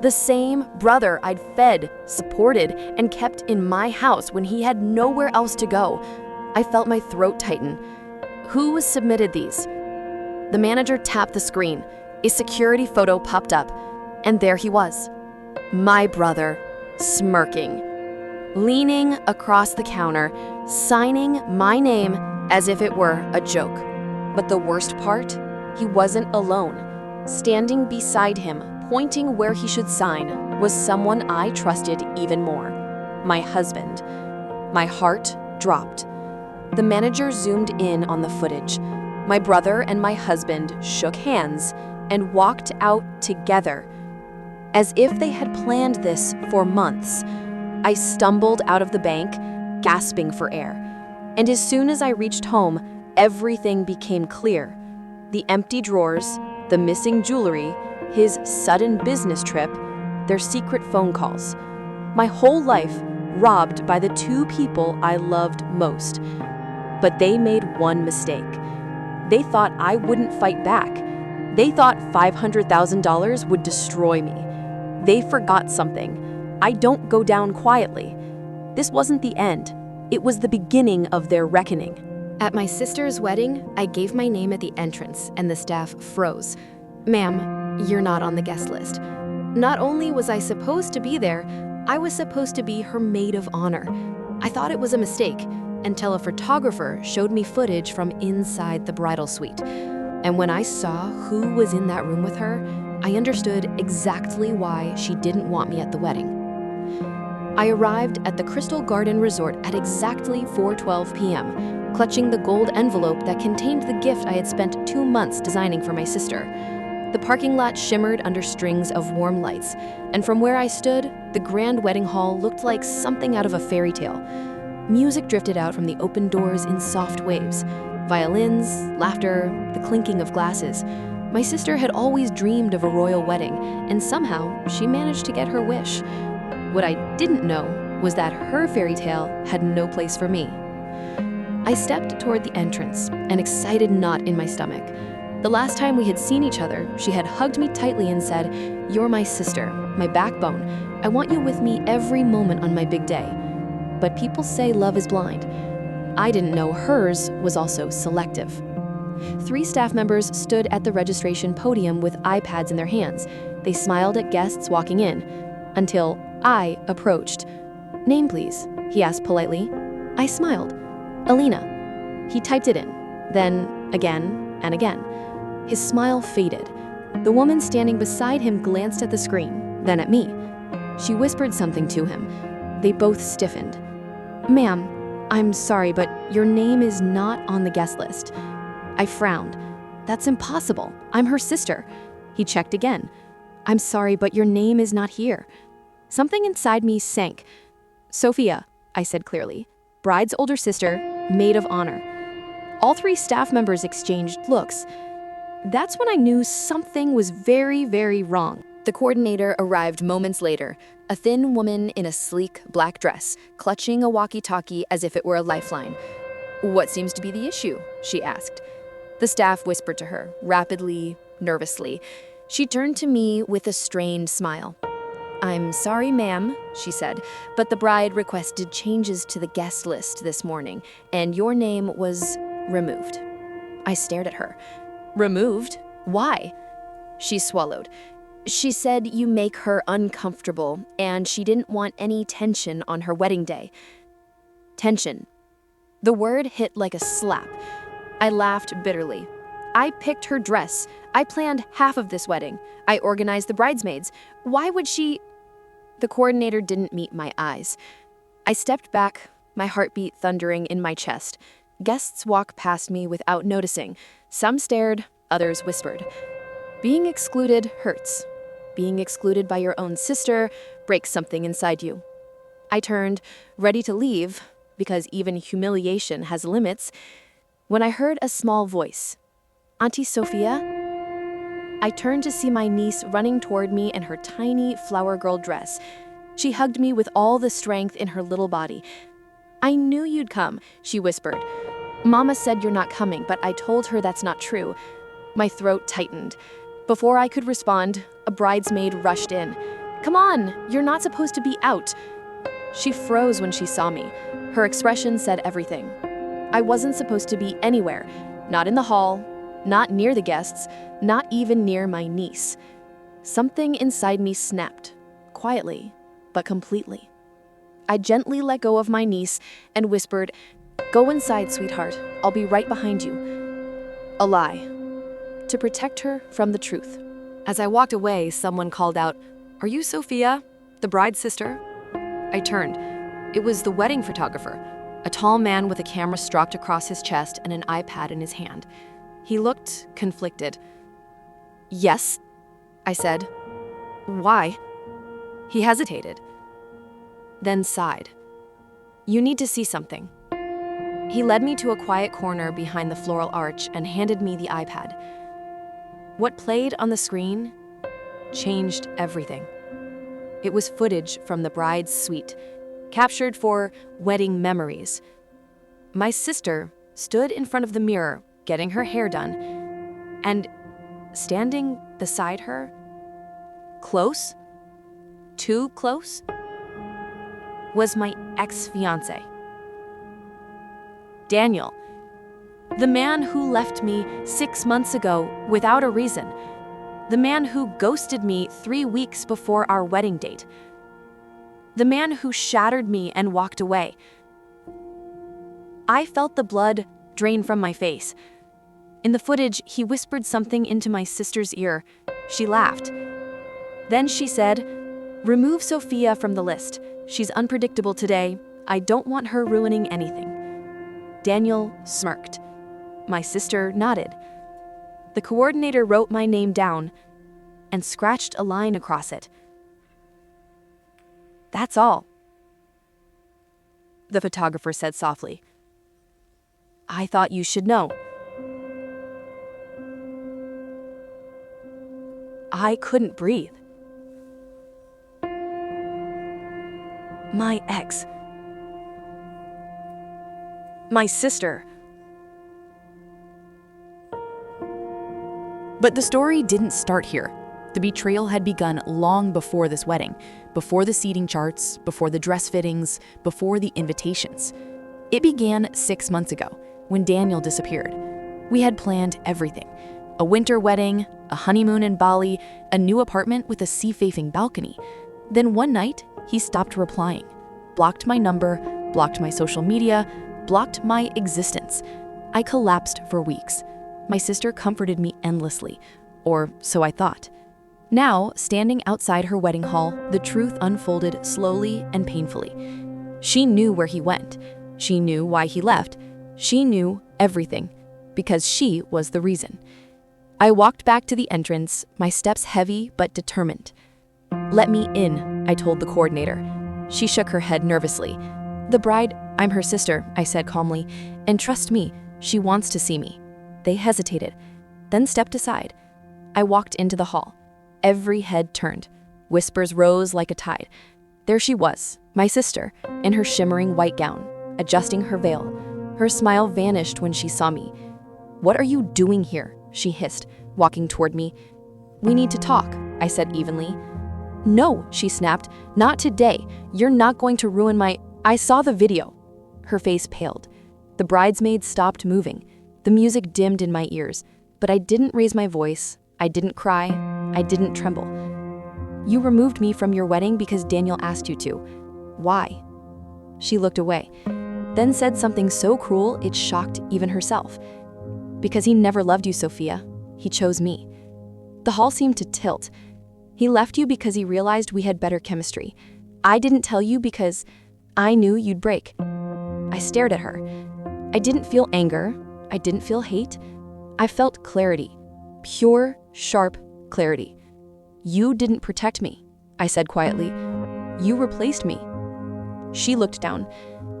The same brother I'd fed, supported, and kept in my house when he had nowhere else to go. I felt my throat tighten. Who submitted these? The manager tapped the screen. A security photo popped up, and there he was. My brother, smirking, leaning across the counter, signing my name as if it were a joke. But the worst part, he wasn't alone. Standing beside him, pointing where he should sign, was someone I trusted even more. My husband. My heart dropped. The manager zoomed in on the footage. My brother and my husband shook hands and walked out together, as if they had planned this for months. I stumbled out of the bank, gasping for air. And as soon as I reached home, everything became clear. The empty drawers, the missing jewelry, his sudden business trip, their secret phone calls. My whole life robbed by the 2 people I loved most. But they made one mistake. They thought I wouldn't fight back. They thought $500,000 would destroy me. They forgot something. I don't go down quietly. This wasn't the end. It was the beginning of their reckoning. At my sister's wedding, I gave my name at the entrance and the staff froze. Ma'am, you're not on the guest list. Not only was I supposed to be there, I was supposed to be her maid of honor. I thought it was a mistake until a photographer showed me footage from inside the bridal suite. And when I saw who was in that room with her, I understood exactly why she didn't want me at the wedding. I arrived at the Crystal Garden Resort at exactly 4:12 p.m., clutching the gold envelope that contained the gift I had spent 2 months designing for my sister. The parking lot shimmered under strings of warm lights, and from where I stood, the grand wedding hall looked like something out of a fairy tale. Music drifted out from the open doors in soft waves. Violins, laughter, the clinking of glasses. My sister had always dreamed of a royal wedding, and somehow she managed to get her wish. What I didn't know was that her fairy tale had no place for me. I stepped toward the entrance, an excited knot in my stomach. The last time we had seen each other, she had hugged me tightly and said, "You're my sister, my backbone. I want you with me every moment on my big day." But people say love is blind. I didn't know hers was also selective. 3 staff members stood at the registration podium with iPads in their hands. They smiled at guests walking in, until I approached. "Name, please," he asked politely. I smiled. "Alina." He typed it in, then again and again. His smile faded. The woman standing beside him glanced at the screen, then at me. She whispered something to him. They both stiffened. "Ma'am, I'm sorry, but your name is not on the guest list." I frowned. "That's impossible. I'm her sister." He checked again. "I'm sorry, but your name is not here." Something inside me sank. "Sophia," I said clearly. "Bride's older sister, maid of honor." All 3 staff members exchanged looks. That's when I knew something was very, very wrong. The coordinator arrived moments later, a thin woman in a sleek black dress, clutching a walkie-talkie as if it were a lifeline. "What seems to be the issue?" she asked. The staff whispered to her, rapidly, nervously. She turned to me with a strained smile. "I'm sorry, ma'am," she said, "but the bride requested changes to the guest list this morning, and your name was removed." I stared at her. "Removed? Why?" She swallowed. "She said you make her uncomfortable, and she didn't want any tension on her wedding day." Tension. The word hit like a slap. I laughed bitterly. I picked her dress. I planned half of this wedding. I organized the bridesmaids. Why would she... The coordinator didn't meet my eyes. I stepped back, my heartbeat thundering in my chest. Guests walked past me without noticing. Some stared, others whispered. Being excluded hurts. Being excluded by your own sister breaks something inside you. I turned, ready to leave, because even humiliation has limits, when I heard a small voice. "Auntie Sophia?" I turned to see my niece running toward me in her tiny flower girl dress. She hugged me with all the strength in her little body. "I knew you'd come," she whispered. "Mama said you're not coming, but I told her that's not true." My throat tightened. Before I could respond, a bridesmaid rushed in. "Come on, you're not supposed to be out." She froze when she saw me. Her expression said everything. I wasn't supposed to be anywhere, not in the hall, not near the guests, not even near my niece. Something inside me snapped, quietly, but completely. I gently let go of my niece and whispered, "Go inside, sweetheart. I'll be right behind you." A lie. To protect her from the truth. As I walked away, someone called out, "Are you Sophia, the bride's sister?" I turned. It was the wedding photographer, a tall man with a camera strapped across his chest and an iPad in his hand. He looked conflicted. "Yes," I said. "Why?" He hesitated, then sighed. "You need to see something." He led me to a quiet corner behind the floral arch and handed me the iPad. What played on the screen changed everything. It was footage from the bride's suite, captured for wedding memories. My sister stood in front of the mirror, getting her hair done, and standing beside her, close, too close, was my ex-fiancé. Daniel, the man who left me 6 months ago without a reason. The man who ghosted me 3 weeks before our wedding date. The man who shattered me and walked away. I felt the blood drain from my face. In the footage, he whispered something into my sister's ear. She laughed. Then she said, "Remove Sophia from the list. She's unpredictable today. I don't want her ruining anything." Daniel smirked. My sister nodded. The coordinator wrote my name down and scratched a line across it. "That's all," the photographer said softly. "I thought you should know." I couldn't breathe. My ex. My sister. But the story didn't start here. The betrayal had begun long before this wedding, before the seating charts, before the dress fittings, before the invitations. It began 6 months ago, when Daniel disappeared. We had planned everything: a winter wedding, a honeymoon in Bali, a new apartment with a sea-facing balcony. Then one night, he stopped replying, blocked my number, blocked my social media, blocked my existence. I collapsed for weeks. My sister comforted me endlessly, or so I thought. Now, standing outside her wedding hall, the truth unfolded slowly and painfully. She knew where he went. She knew why he left. She knew everything, because she was the reason. I walked back to the entrance, my steps heavy but determined. "Let me in," I told the coordinator. She shook her head nervously. "The bride, I'm her sister," I said calmly, "and trust me, she wants to see me." They hesitated, then stepped aside. I walked into the hall. Every head turned. Whispers rose like a tide. There she was, my sister, in her shimmering white gown, adjusting her veil. Her smile vanished when she saw me. "What are you doing here?" she hissed, walking toward me. "We need to talk," I said evenly. "No," she snapped, "not today. You're not going to ruin my—" "I saw the video." Her face paled. The bridesmaids stopped moving. The music dimmed in my ears, but I didn't raise my voice. I didn't cry. I didn't tremble. "You removed me from your wedding because Daniel asked you to. Why?" She looked away, then said something so cruel it shocked even herself. "Because he never loved you, Sophia. He chose me." The hall seemed to tilt. "He left you because he realized we had better chemistry. I didn't tell you because I knew you'd break." I stared at her. I didn't feel anger. I didn't feel hate. I felt clarity. Pure, sharp clarity. "You didn't protect me," I said quietly. "You replaced me." She looked down,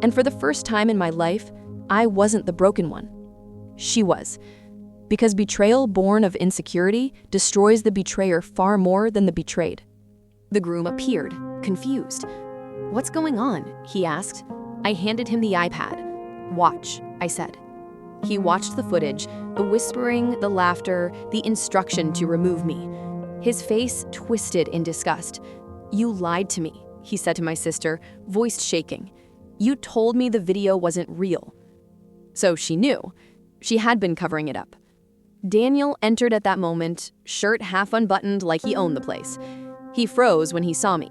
and for the first time in my life, I wasn't the broken one. She was. Because betrayal born of insecurity destroys the betrayer far more than the betrayed. The groom appeared, confused. "What's going on?" he asked. I handed him the iPad. "Watch," I said. He watched the footage, the whispering, the laughter, the instruction to remove me. His face twisted in disgust. "You lied to me," he said to my sister, voice shaking. "You told me the video wasn't real." So she knew. She had been covering it up. Daniel entered at that moment, shirt half unbuttoned like he owned the place. He froze when he saw me.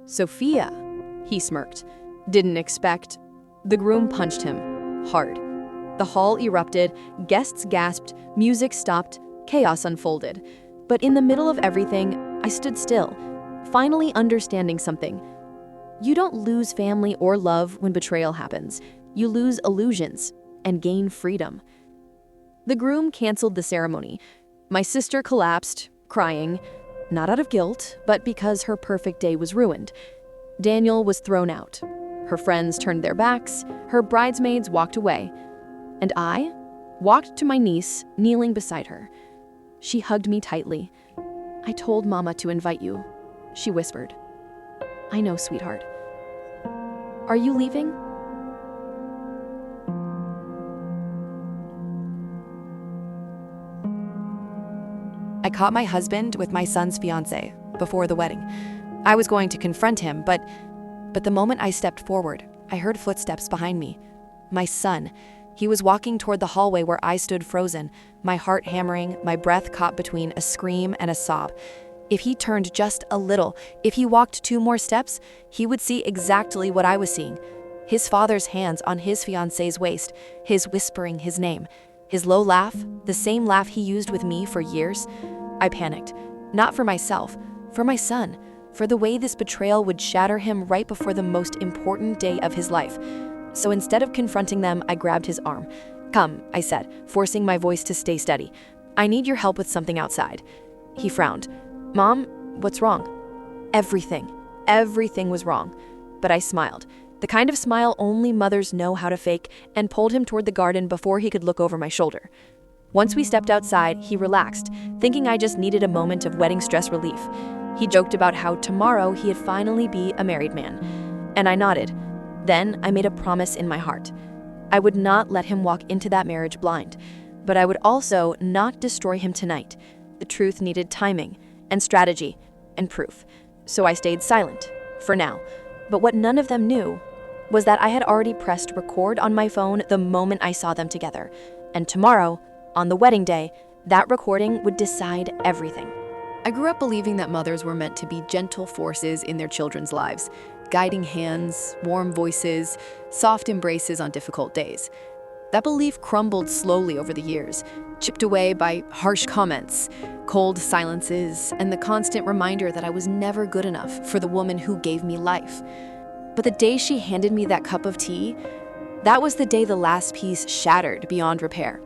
"Sophia," he smirked. "Didn't expect—" The groom punched him, hard. The hall erupted, guests gasped, music stopped, chaos unfolded. But in the middle of everything, I stood still, finally understanding something. You don't lose family or love when betrayal happens. You lose illusions and gain freedom. The groom canceled the ceremony. My sister collapsed, crying, not out of guilt, but because her perfect day was ruined. Daniel was thrown out. Her friends turned their backs, her bridesmaids walked away. And I walked to my niece, kneeling beside her. She hugged me tightly. "I told Mama to invite you," she whispered. "I know, sweetheart. Are you leaving?" I caught my husband with my son's fiancée before the wedding. I was going to confront him, but the moment I stepped forward, I heard footsteps behind me. My son. He was walking toward the hallway where I stood frozen, my heart hammering, my breath caught between a scream and a sob. If he turned just a little, if he walked 2 more steps, he would see exactly what I was seeing. His father's hands on his fiancée's waist, his whispering his name, his low laugh, the same laugh he used with me for years. I panicked, not for myself, for my son, for the way this betrayal would shatter him right before the most important day of his life. So instead of confronting them, I grabbed his arm. "Come," I said, forcing my voice to stay steady. "I need your help with something outside." He frowned. "Mom, what's wrong?" Everything. Everything was wrong. But I smiled, the kind of smile only mothers know how to fake, and pulled him toward the garden before he could look over my shoulder. Once we stepped outside, he relaxed, thinking I just needed a moment of wedding stress relief. He joked about how tomorrow he'd finally be a married man. And I nodded. Then I made a promise in my heart. I would not let him walk into that marriage blind, but I would also not destroy him tonight. The truth needed timing, and strategy, and proof. So I stayed silent, for now. But what none of them knew was that I had already pressed record on my phone the moment I saw them together. And tomorrow, on the wedding day, that recording would decide everything. I grew up believing that mothers were meant to be gentle forces in their children's lives, guiding hands, warm voices, soft embraces on difficult days. That belief crumbled slowly over the years, chipped away by harsh comments, cold silences, and the constant reminder that I was never good enough for the woman who gave me life. But the day she handed me that cup of tea, that was the day the last piece shattered beyond repair.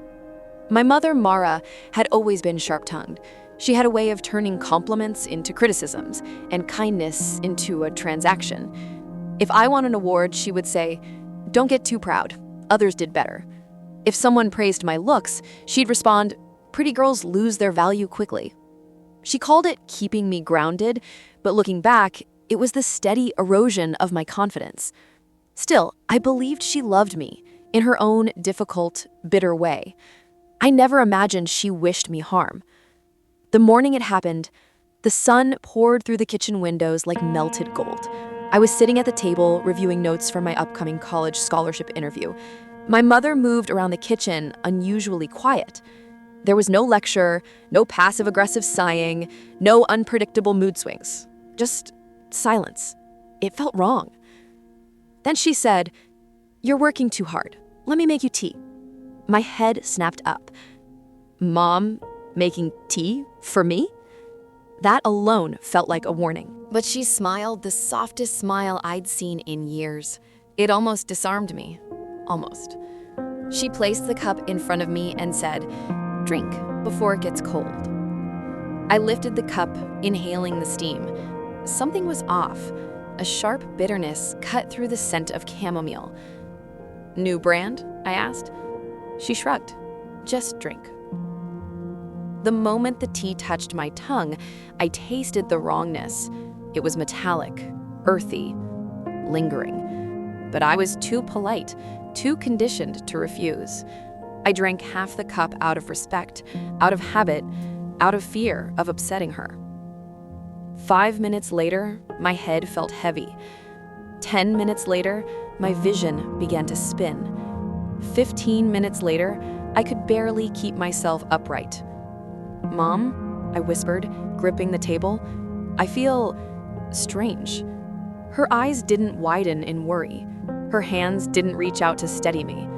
My mother, Mara, had always been sharp-tongued. She had a way of turning compliments into criticisms and kindness into a transaction. If I won an award, she would say, "Don't get too proud. Others did better." If someone praised my looks, she'd respond, "Pretty girls lose their value quickly." She called it keeping me grounded, but looking back, it was the steady erosion of my confidence. Still, I believed she loved me in her own difficult, bitter way. I never imagined she wished me harm. The morning it happened, the sun poured through the kitchen windows like melted gold. I was sitting at the table reviewing notes for my upcoming college scholarship interview. My mother moved around the kitchen unusually quiet. There was no lecture, no passive-aggressive sighing, no unpredictable mood swings. Just silence. It felt wrong. Then she said, "You're working too hard. Let me make you tea." My head snapped up. Mom making tea for me? That alone felt like a warning. But she smiled the softest smile I'd seen in years. It almost disarmed me. Almost. She placed the cup in front of me and said, "Drink before it gets cold." I lifted the cup, inhaling the steam. Something was off. A sharp bitterness cut through the scent of chamomile. "New brand?" I asked. She shrugged. "Just drink." The moment the tea touched my tongue, I tasted the wrongness. It was metallic, earthy, lingering. But I was too polite, too conditioned to refuse. I drank half the cup out of respect, out of habit, out of fear of upsetting her. 5 minutes later, my head felt heavy. 10 minutes later, my vision began to spin. 15 minutes later, I could barely keep myself upright. "Mom," I whispered, gripping the table, "I feel strange." Her eyes didn't widen in worry. Her hands didn't reach out to steady me.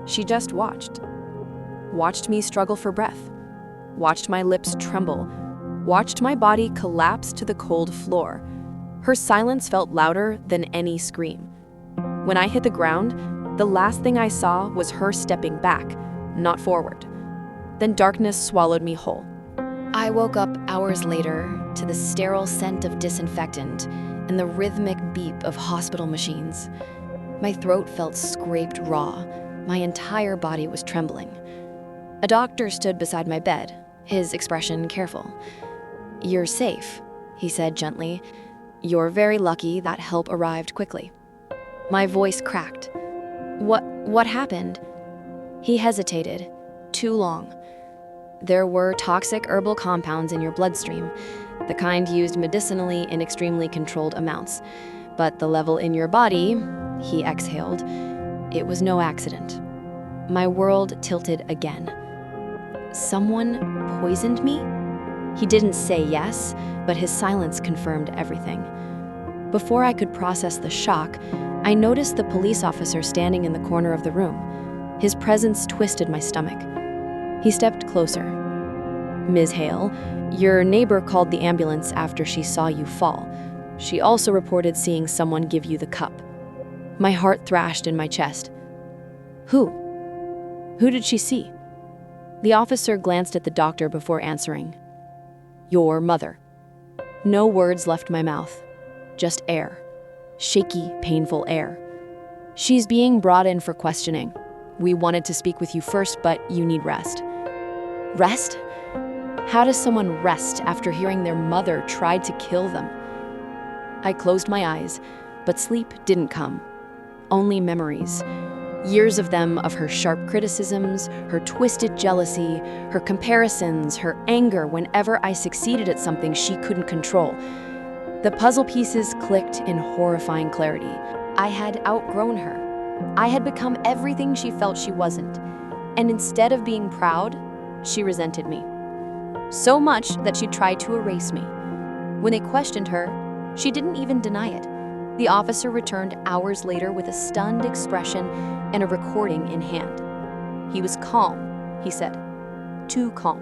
She just watched. Watched me struggle for breath. Watched my lips tremble. Watched my body collapse to the cold floor. Her silence felt louder than any scream. When I hit the ground, the last thing I saw was her stepping back, not forward. Then darkness swallowed me whole. I woke up hours later to the sterile scent of disinfectant and the rhythmic beep of hospital machines. My throat felt scraped raw. My entire body was trembling. A doctor stood beside my bed, his expression careful. "You're safe," he said gently. "You're very lucky that help arrived quickly." My voice cracked. What happened?" He hesitated. Too long. There were toxic herbal compounds in your bloodstream, the kind used medicinally in extremely controlled amounts. But the level in your body, he exhaled, it was no accident. My world tilted again. Someone poisoned me? He didn't say yes, but his silence confirmed everything. Before I could process the shock, I noticed the police officer standing in the corner of the room. His presence twisted my stomach. He stepped closer. "Ms. Hale, your neighbor called the ambulance after she saw you fall. She also reported seeing someone give you the cup." My heart thrashed in my chest. Who? Who did she see? The officer glanced at the doctor before answering. "Your mother." No words left my mouth, just air. Shaky, painful air. "She's being brought in for questioning. We wanted to speak with you first, but you need rest." Rest? How does someone rest after hearing their mother tried to kill them? I closed my eyes, but sleep didn't come. Only memories. Years of them, of her sharp criticisms, her twisted jealousy, her comparisons, her anger whenever I succeeded at something she couldn't control. The puzzle pieces clicked in horrifying clarity. I had outgrown her. I had become everything she felt she wasn't. And instead of being proud, she resented me. So much that she tried to erase me. When they questioned her, she didn't even deny it. The officer returned hours later with a stunned expression and a recording in hand. He was calm, he said. Too calm.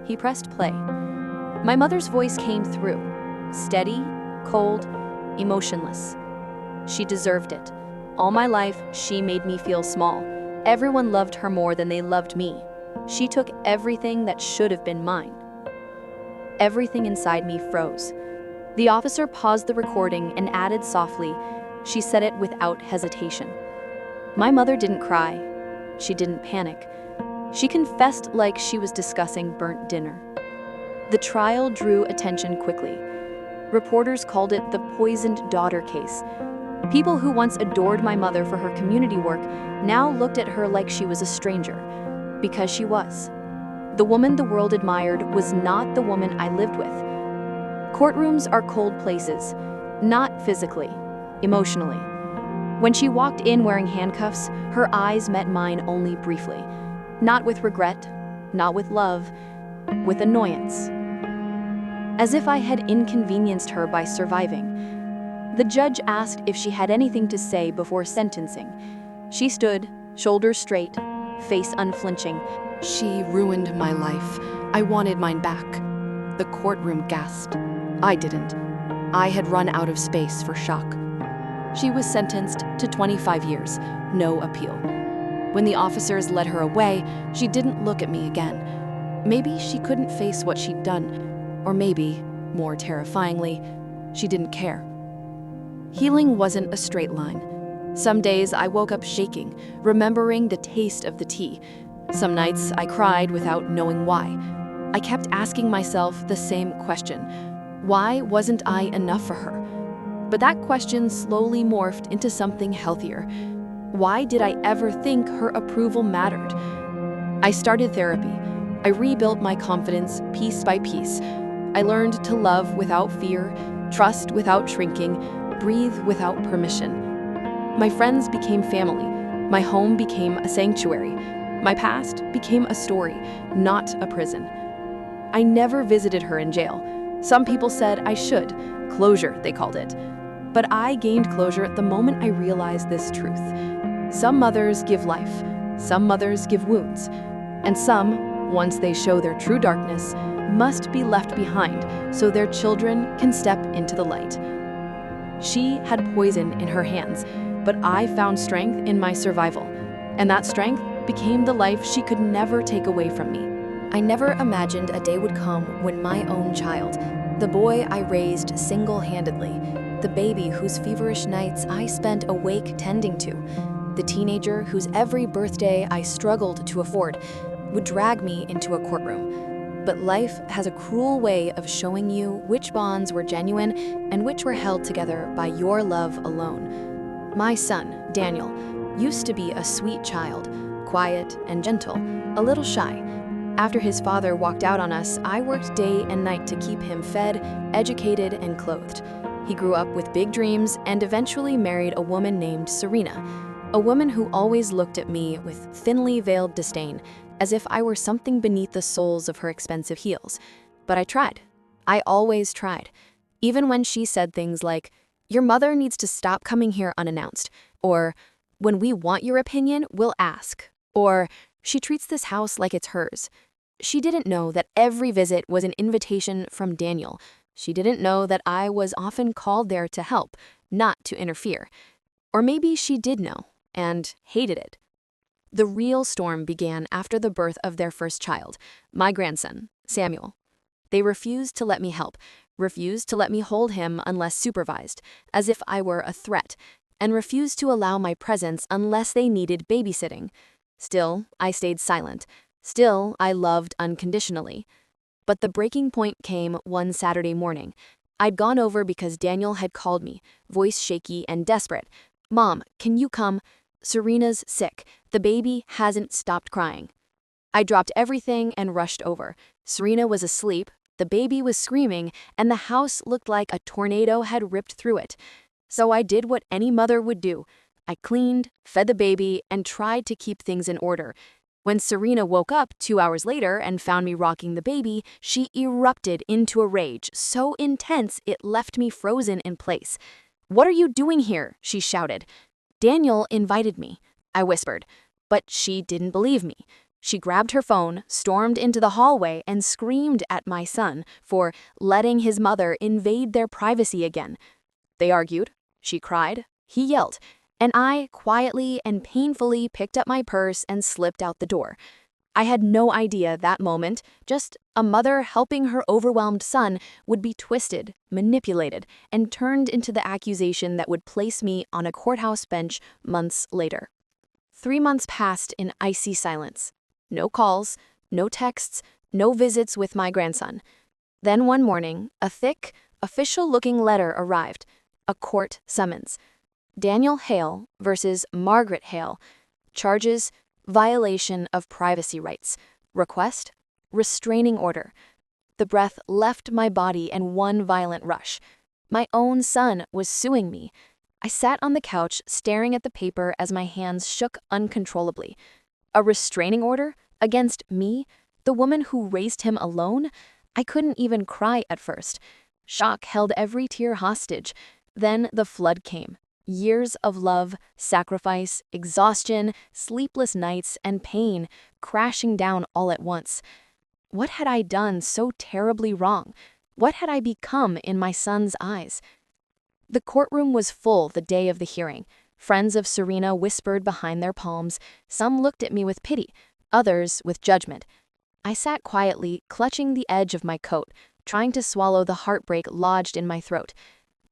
He pressed play. My mother's voice came through, steady, cold, emotionless. She deserved it. All my life, she made me feel small. Everyone loved her more than they loved me. She took everything that should have been mine. Everything inside me froze. The officer paused the recording and added softly, "She said it without hesitation." My mother didn't cry. She didn't panic. She confessed like she was discussing burnt dinner. The trial drew attention quickly. Reporters called it the poisoned daughter case. People who once adored my mother for her community work now looked at her like she was a stranger. Because she was. The woman the world admired was not the woman I lived with. Courtrooms are cold places, not physically, emotionally. When she walked in wearing handcuffs, her eyes met mine only briefly. Not with regret, not with love, with annoyance. As if I had inconvenienced her by surviving. The judge asked if she had anything to say before sentencing. She stood, shoulders straight, face unflinching. She ruined my life. I wanted mine back. The courtroom gasped. I didn't. I had run out of space for shock. She was sentenced to 25 years, no appeal. When the officers led her away, she didn't look at me again. Maybe she couldn't face what she'd done, or maybe, more terrifyingly, she didn't care. Healing wasn't a straight line. Some days I woke up shaking, remembering the taste of the tea. Some nights I cried without knowing why. I kept asking myself the same question. Why wasn't I enough for her? But that question slowly morphed into something healthier. Why did I ever think her approval mattered? I started therapy. I rebuilt my confidence piece by piece. I learned to love without fear, trust without shrinking, breathe without permission. My friends became family. My home became a sanctuary. My past became a story, not a prison. I never visited her in jail. Some people said I should. Closure, they called it. But I gained closure the moment I realized this truth. Some mothers give life. Some mothers give wounds. And some, once they show their true darkness, must be left behind so their children can step into the light. She had poison in her hands, but I found strength in my survival. And that strength became the life she could never take away from me. I never imagined a day would come when my own child, the boy I raised single-handedly, the baby whose feverish nights I spent awake tending to, the teenager whose every birthday I struggled to afford, would drag me into a courtroom. But life has a cruel way of showing you which bonds were genuine and which were held together by your love alone. My son, Daniel, used to be a sweet child, quiet and gentle, a little shy. After his father walked out on us, I worked day and night to keep him fed, educated, and clothed. He grew up with big dreams and eventually married a woman named Serena, a woman who always looked at me with thinly veiled disdain, as if I were something beneath the soles of her expensive heels. But I tried. I always tried. Even when she said things like, "Your mother needs to stop coming here unannounced," or, "When we want your opinion, we'll ask," or, "She treats this house like it's hers." She didn't know that every visit was an invitation from Daniel. She didn't know that I was often called there to help, not to interfere. Or maybe she did know, and hated it. The real storm began after the birth of their first child, my grandson, Samuel. They refused to let me help, refused to let me hold him unless supervised, as if I were a threat, and refused to allow my presence unless they needed babysitting. Still, I stayed silent. Still, I loved unconditionally. But the breaking point came one Saturday morning. I'd gone over because Daniel had called me, voice shaky and desperate. "Mom, can you come? Serena's sick. The baby hasn't stopped crying." I dropped everything and rushed over. Serena was asleep, the baby was screaming, and the house looked like a tornado had ripped through it. So I did what any mother would do. I cleaned, fed the baby, and tried to keep things in order. When Serena woke up 2 hours later and found me rocking the baby, she erupted into a rage so intense it left me frozen in place. "What are you doing here?" she shouted. "Daniel invited me," I whispered, but she didn't believe me. She grabbed her phone, stormed into the hallway, and screamed at my son for letting his mother invade their privacy again. They argued, she cried, he yelled, and I quietly and painfully picked up my purse and slipped out the door. I had no idea that moment, just a mother helping her overwhelmed son, would be twisted, manipulated, and turned into the accusation that would place me on a courthouse bench months later. 3 months passed in icy silence. No calls, no texts, no visits with my grandson. Then one morning, a thick, official-looking letter arrived, a court summons. Daniel Hale versus Margaret Hale. Charges: violation of privacy rights. Request: restraining order. The breath left my body in one violent rush. My own son was suing me. I sat on the couch staring at the paper as my hands shook uncontrollably. A restraining order? Against me? The woman who raised him alone? I couldn't even cry at first. Shock held every tear hostage. Then the flood came. Years of love, sacrifice, exhaustion, sleepless nights, and pain crashing down all at once. What had I done so terribly wrong? What had I become in my son's eyes? The courtroom was full the day of the hearing. Friends of Serena whispered behind their palms. Some looked at me with pity, others with judgment. I sat quietly, clutching the edge of my coat, trying to swallow the heartbreak lodged in my throat.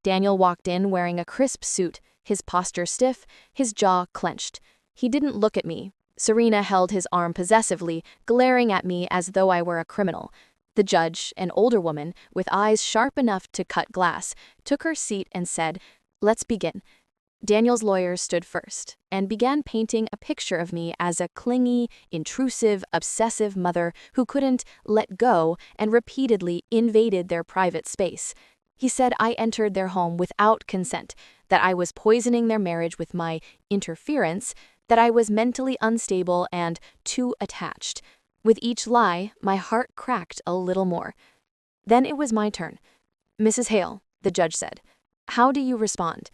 Daniel walked in wearing a crisp suit, his posture stiff, his jaw clenched. He didn't look at me. Serena held his arm possessively, glaring at me as though I were a criminal. The judge, an older woman, with eyes sharp enough to cut glass, took her seat and said, "Let's begin." Daniel's lawyer stood first and began painting a picture of me as a clingy, intrusive, obsessive mother who couldn't let go and repeatedly invaded their private space. He said I entered their home without consent, that I was poisoning their marriage with my interference, that I was mentally unstable and too attached. With each lie, my heart cracked a little more. Then it was my turn. "Mrs. Hale," the judge said, "how do you respond?"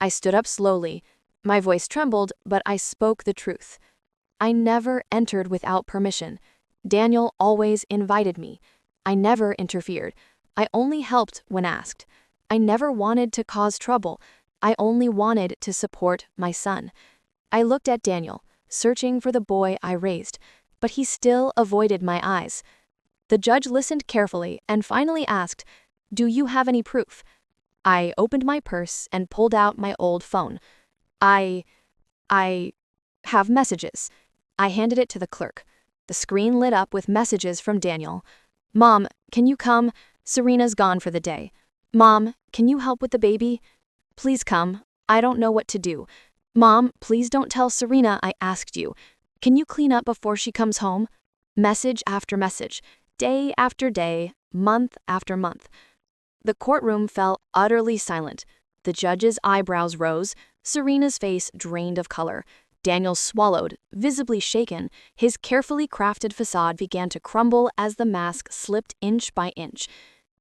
I stood up slowly. My voice trembled, but I spoke the truth. I never entered without permission. Daniel always invited me. I never interfered. I only helped when asked. I never wanted to cause trouble. I only wanted to support my son. I looked at Daniel, searching for the boy I raised, but he still avoided my eyes. The judge listened carefully and finally asked, "Do you have any proof?" I opened my purse and pulled out my old phone. I have messages." I handed it to the clerk. The screen lit up with messages from Daniel. "Mom, can you come? Serena's gone for the day. Mom, can you help with the baby? Please come. I don't know what to do. Mom, please don't tell Serena I asked you. Can you clean up before she comes home? Message after message, day after day, month after month. The courtroom fell utterly silent. The judge's eyebrows rose, Serena's face drained of color. Daniel swallowed, visibly shaken. His carefully crafted facade began to crumble as the mask slipped inch by inch.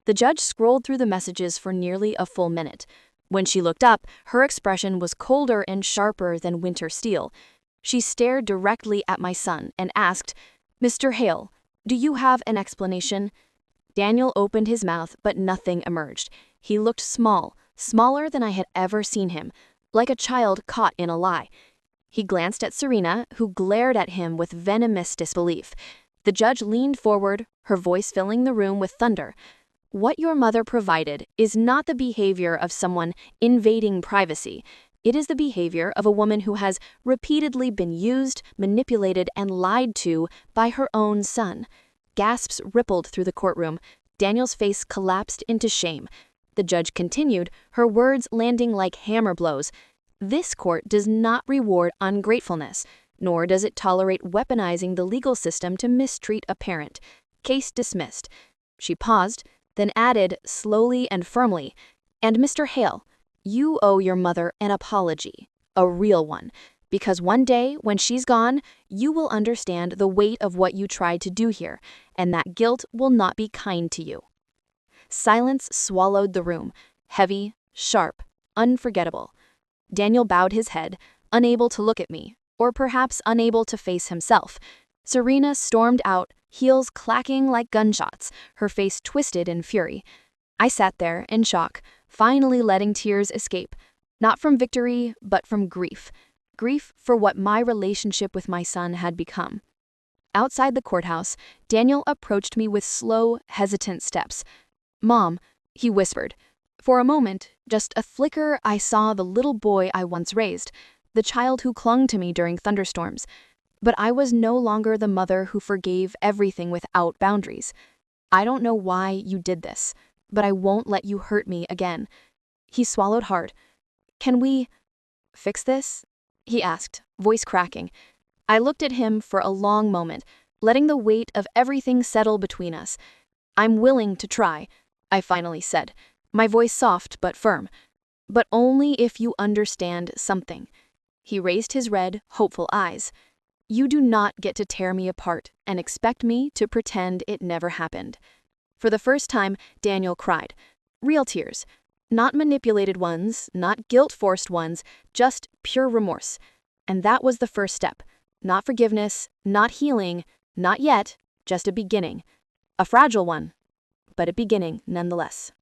The judge scrolled through the messages for nearly a full minute. When she looked up, her expression was colder and sharper than winter steel. She stared directly at my son and asked, "Mr. Hale, do you have an explanation?" Daniel opened his mouth, but nothing emerged. He looked small, smaller than I had ever seen him, like a child caught in a lie. He glanced at Serena, who glared at him with venomous disbelief. The judge leaned forward, her voice filling the room with thunder. "What your mother provided is not the behavior of someone invading privacy. It is the behavior of a woman who has repeatedly been used, manipulated, and lied to by her own son." Gasps rippled through the courtroom. Daniel's face collapsed into shame. The judge continued, her words landing like hammer blows. "This court does not reward ungratefulness, nor does it tolerate weaponizing the legal system to mistreat a parent. Case dismissed." She paused, then added slowly and firmly, "And Mr. Hale, you owe your mother an apology, a real one, because one day when she's gone, you will understand the weight of what you tried to do here, and that guilt will not be kind to you." Silence swallowed the room, heavy, sharp, unforgettable. Daniel bowed his head, unable to look at me, or perhaps unable to face himself. Serena stormed out, heels clacking like gunshots, her face twisted in fury. I sat there in shock, finally letting tears escape, not from victory, but from grief. Grief for what my relationship with my son had become. Outside the courthouse, Daniel approached me with slow, hesitant steps. "Mom," he whispered. For a moment, just a flicker, I saw the little boy I once raised, the child who clung to me during thunderstorms. But I was no longer the mother who forgave everything without boundaries. "I don't know why you did this, but I won't let you hurt me again." He swallowed hard. "Can we fix this?" he asked, voice cracking. I looked at him for a long moment, letting the weight of everything settle between us. "I'm willing to try," I finally said, my voice soft but firm. "But only if you understand something." He raised his red, hopeful eyes. "You do not get to tear me apart and expect me to pretend it never happened." For the first time, Daniel cried. Real tears. Not manipulated ones, not guilt-forced ones, just pure remorse. And that was the first step. Not forgiveness, not healing, not yet, just a beginning. A fragile one, but a beginning nonetheless.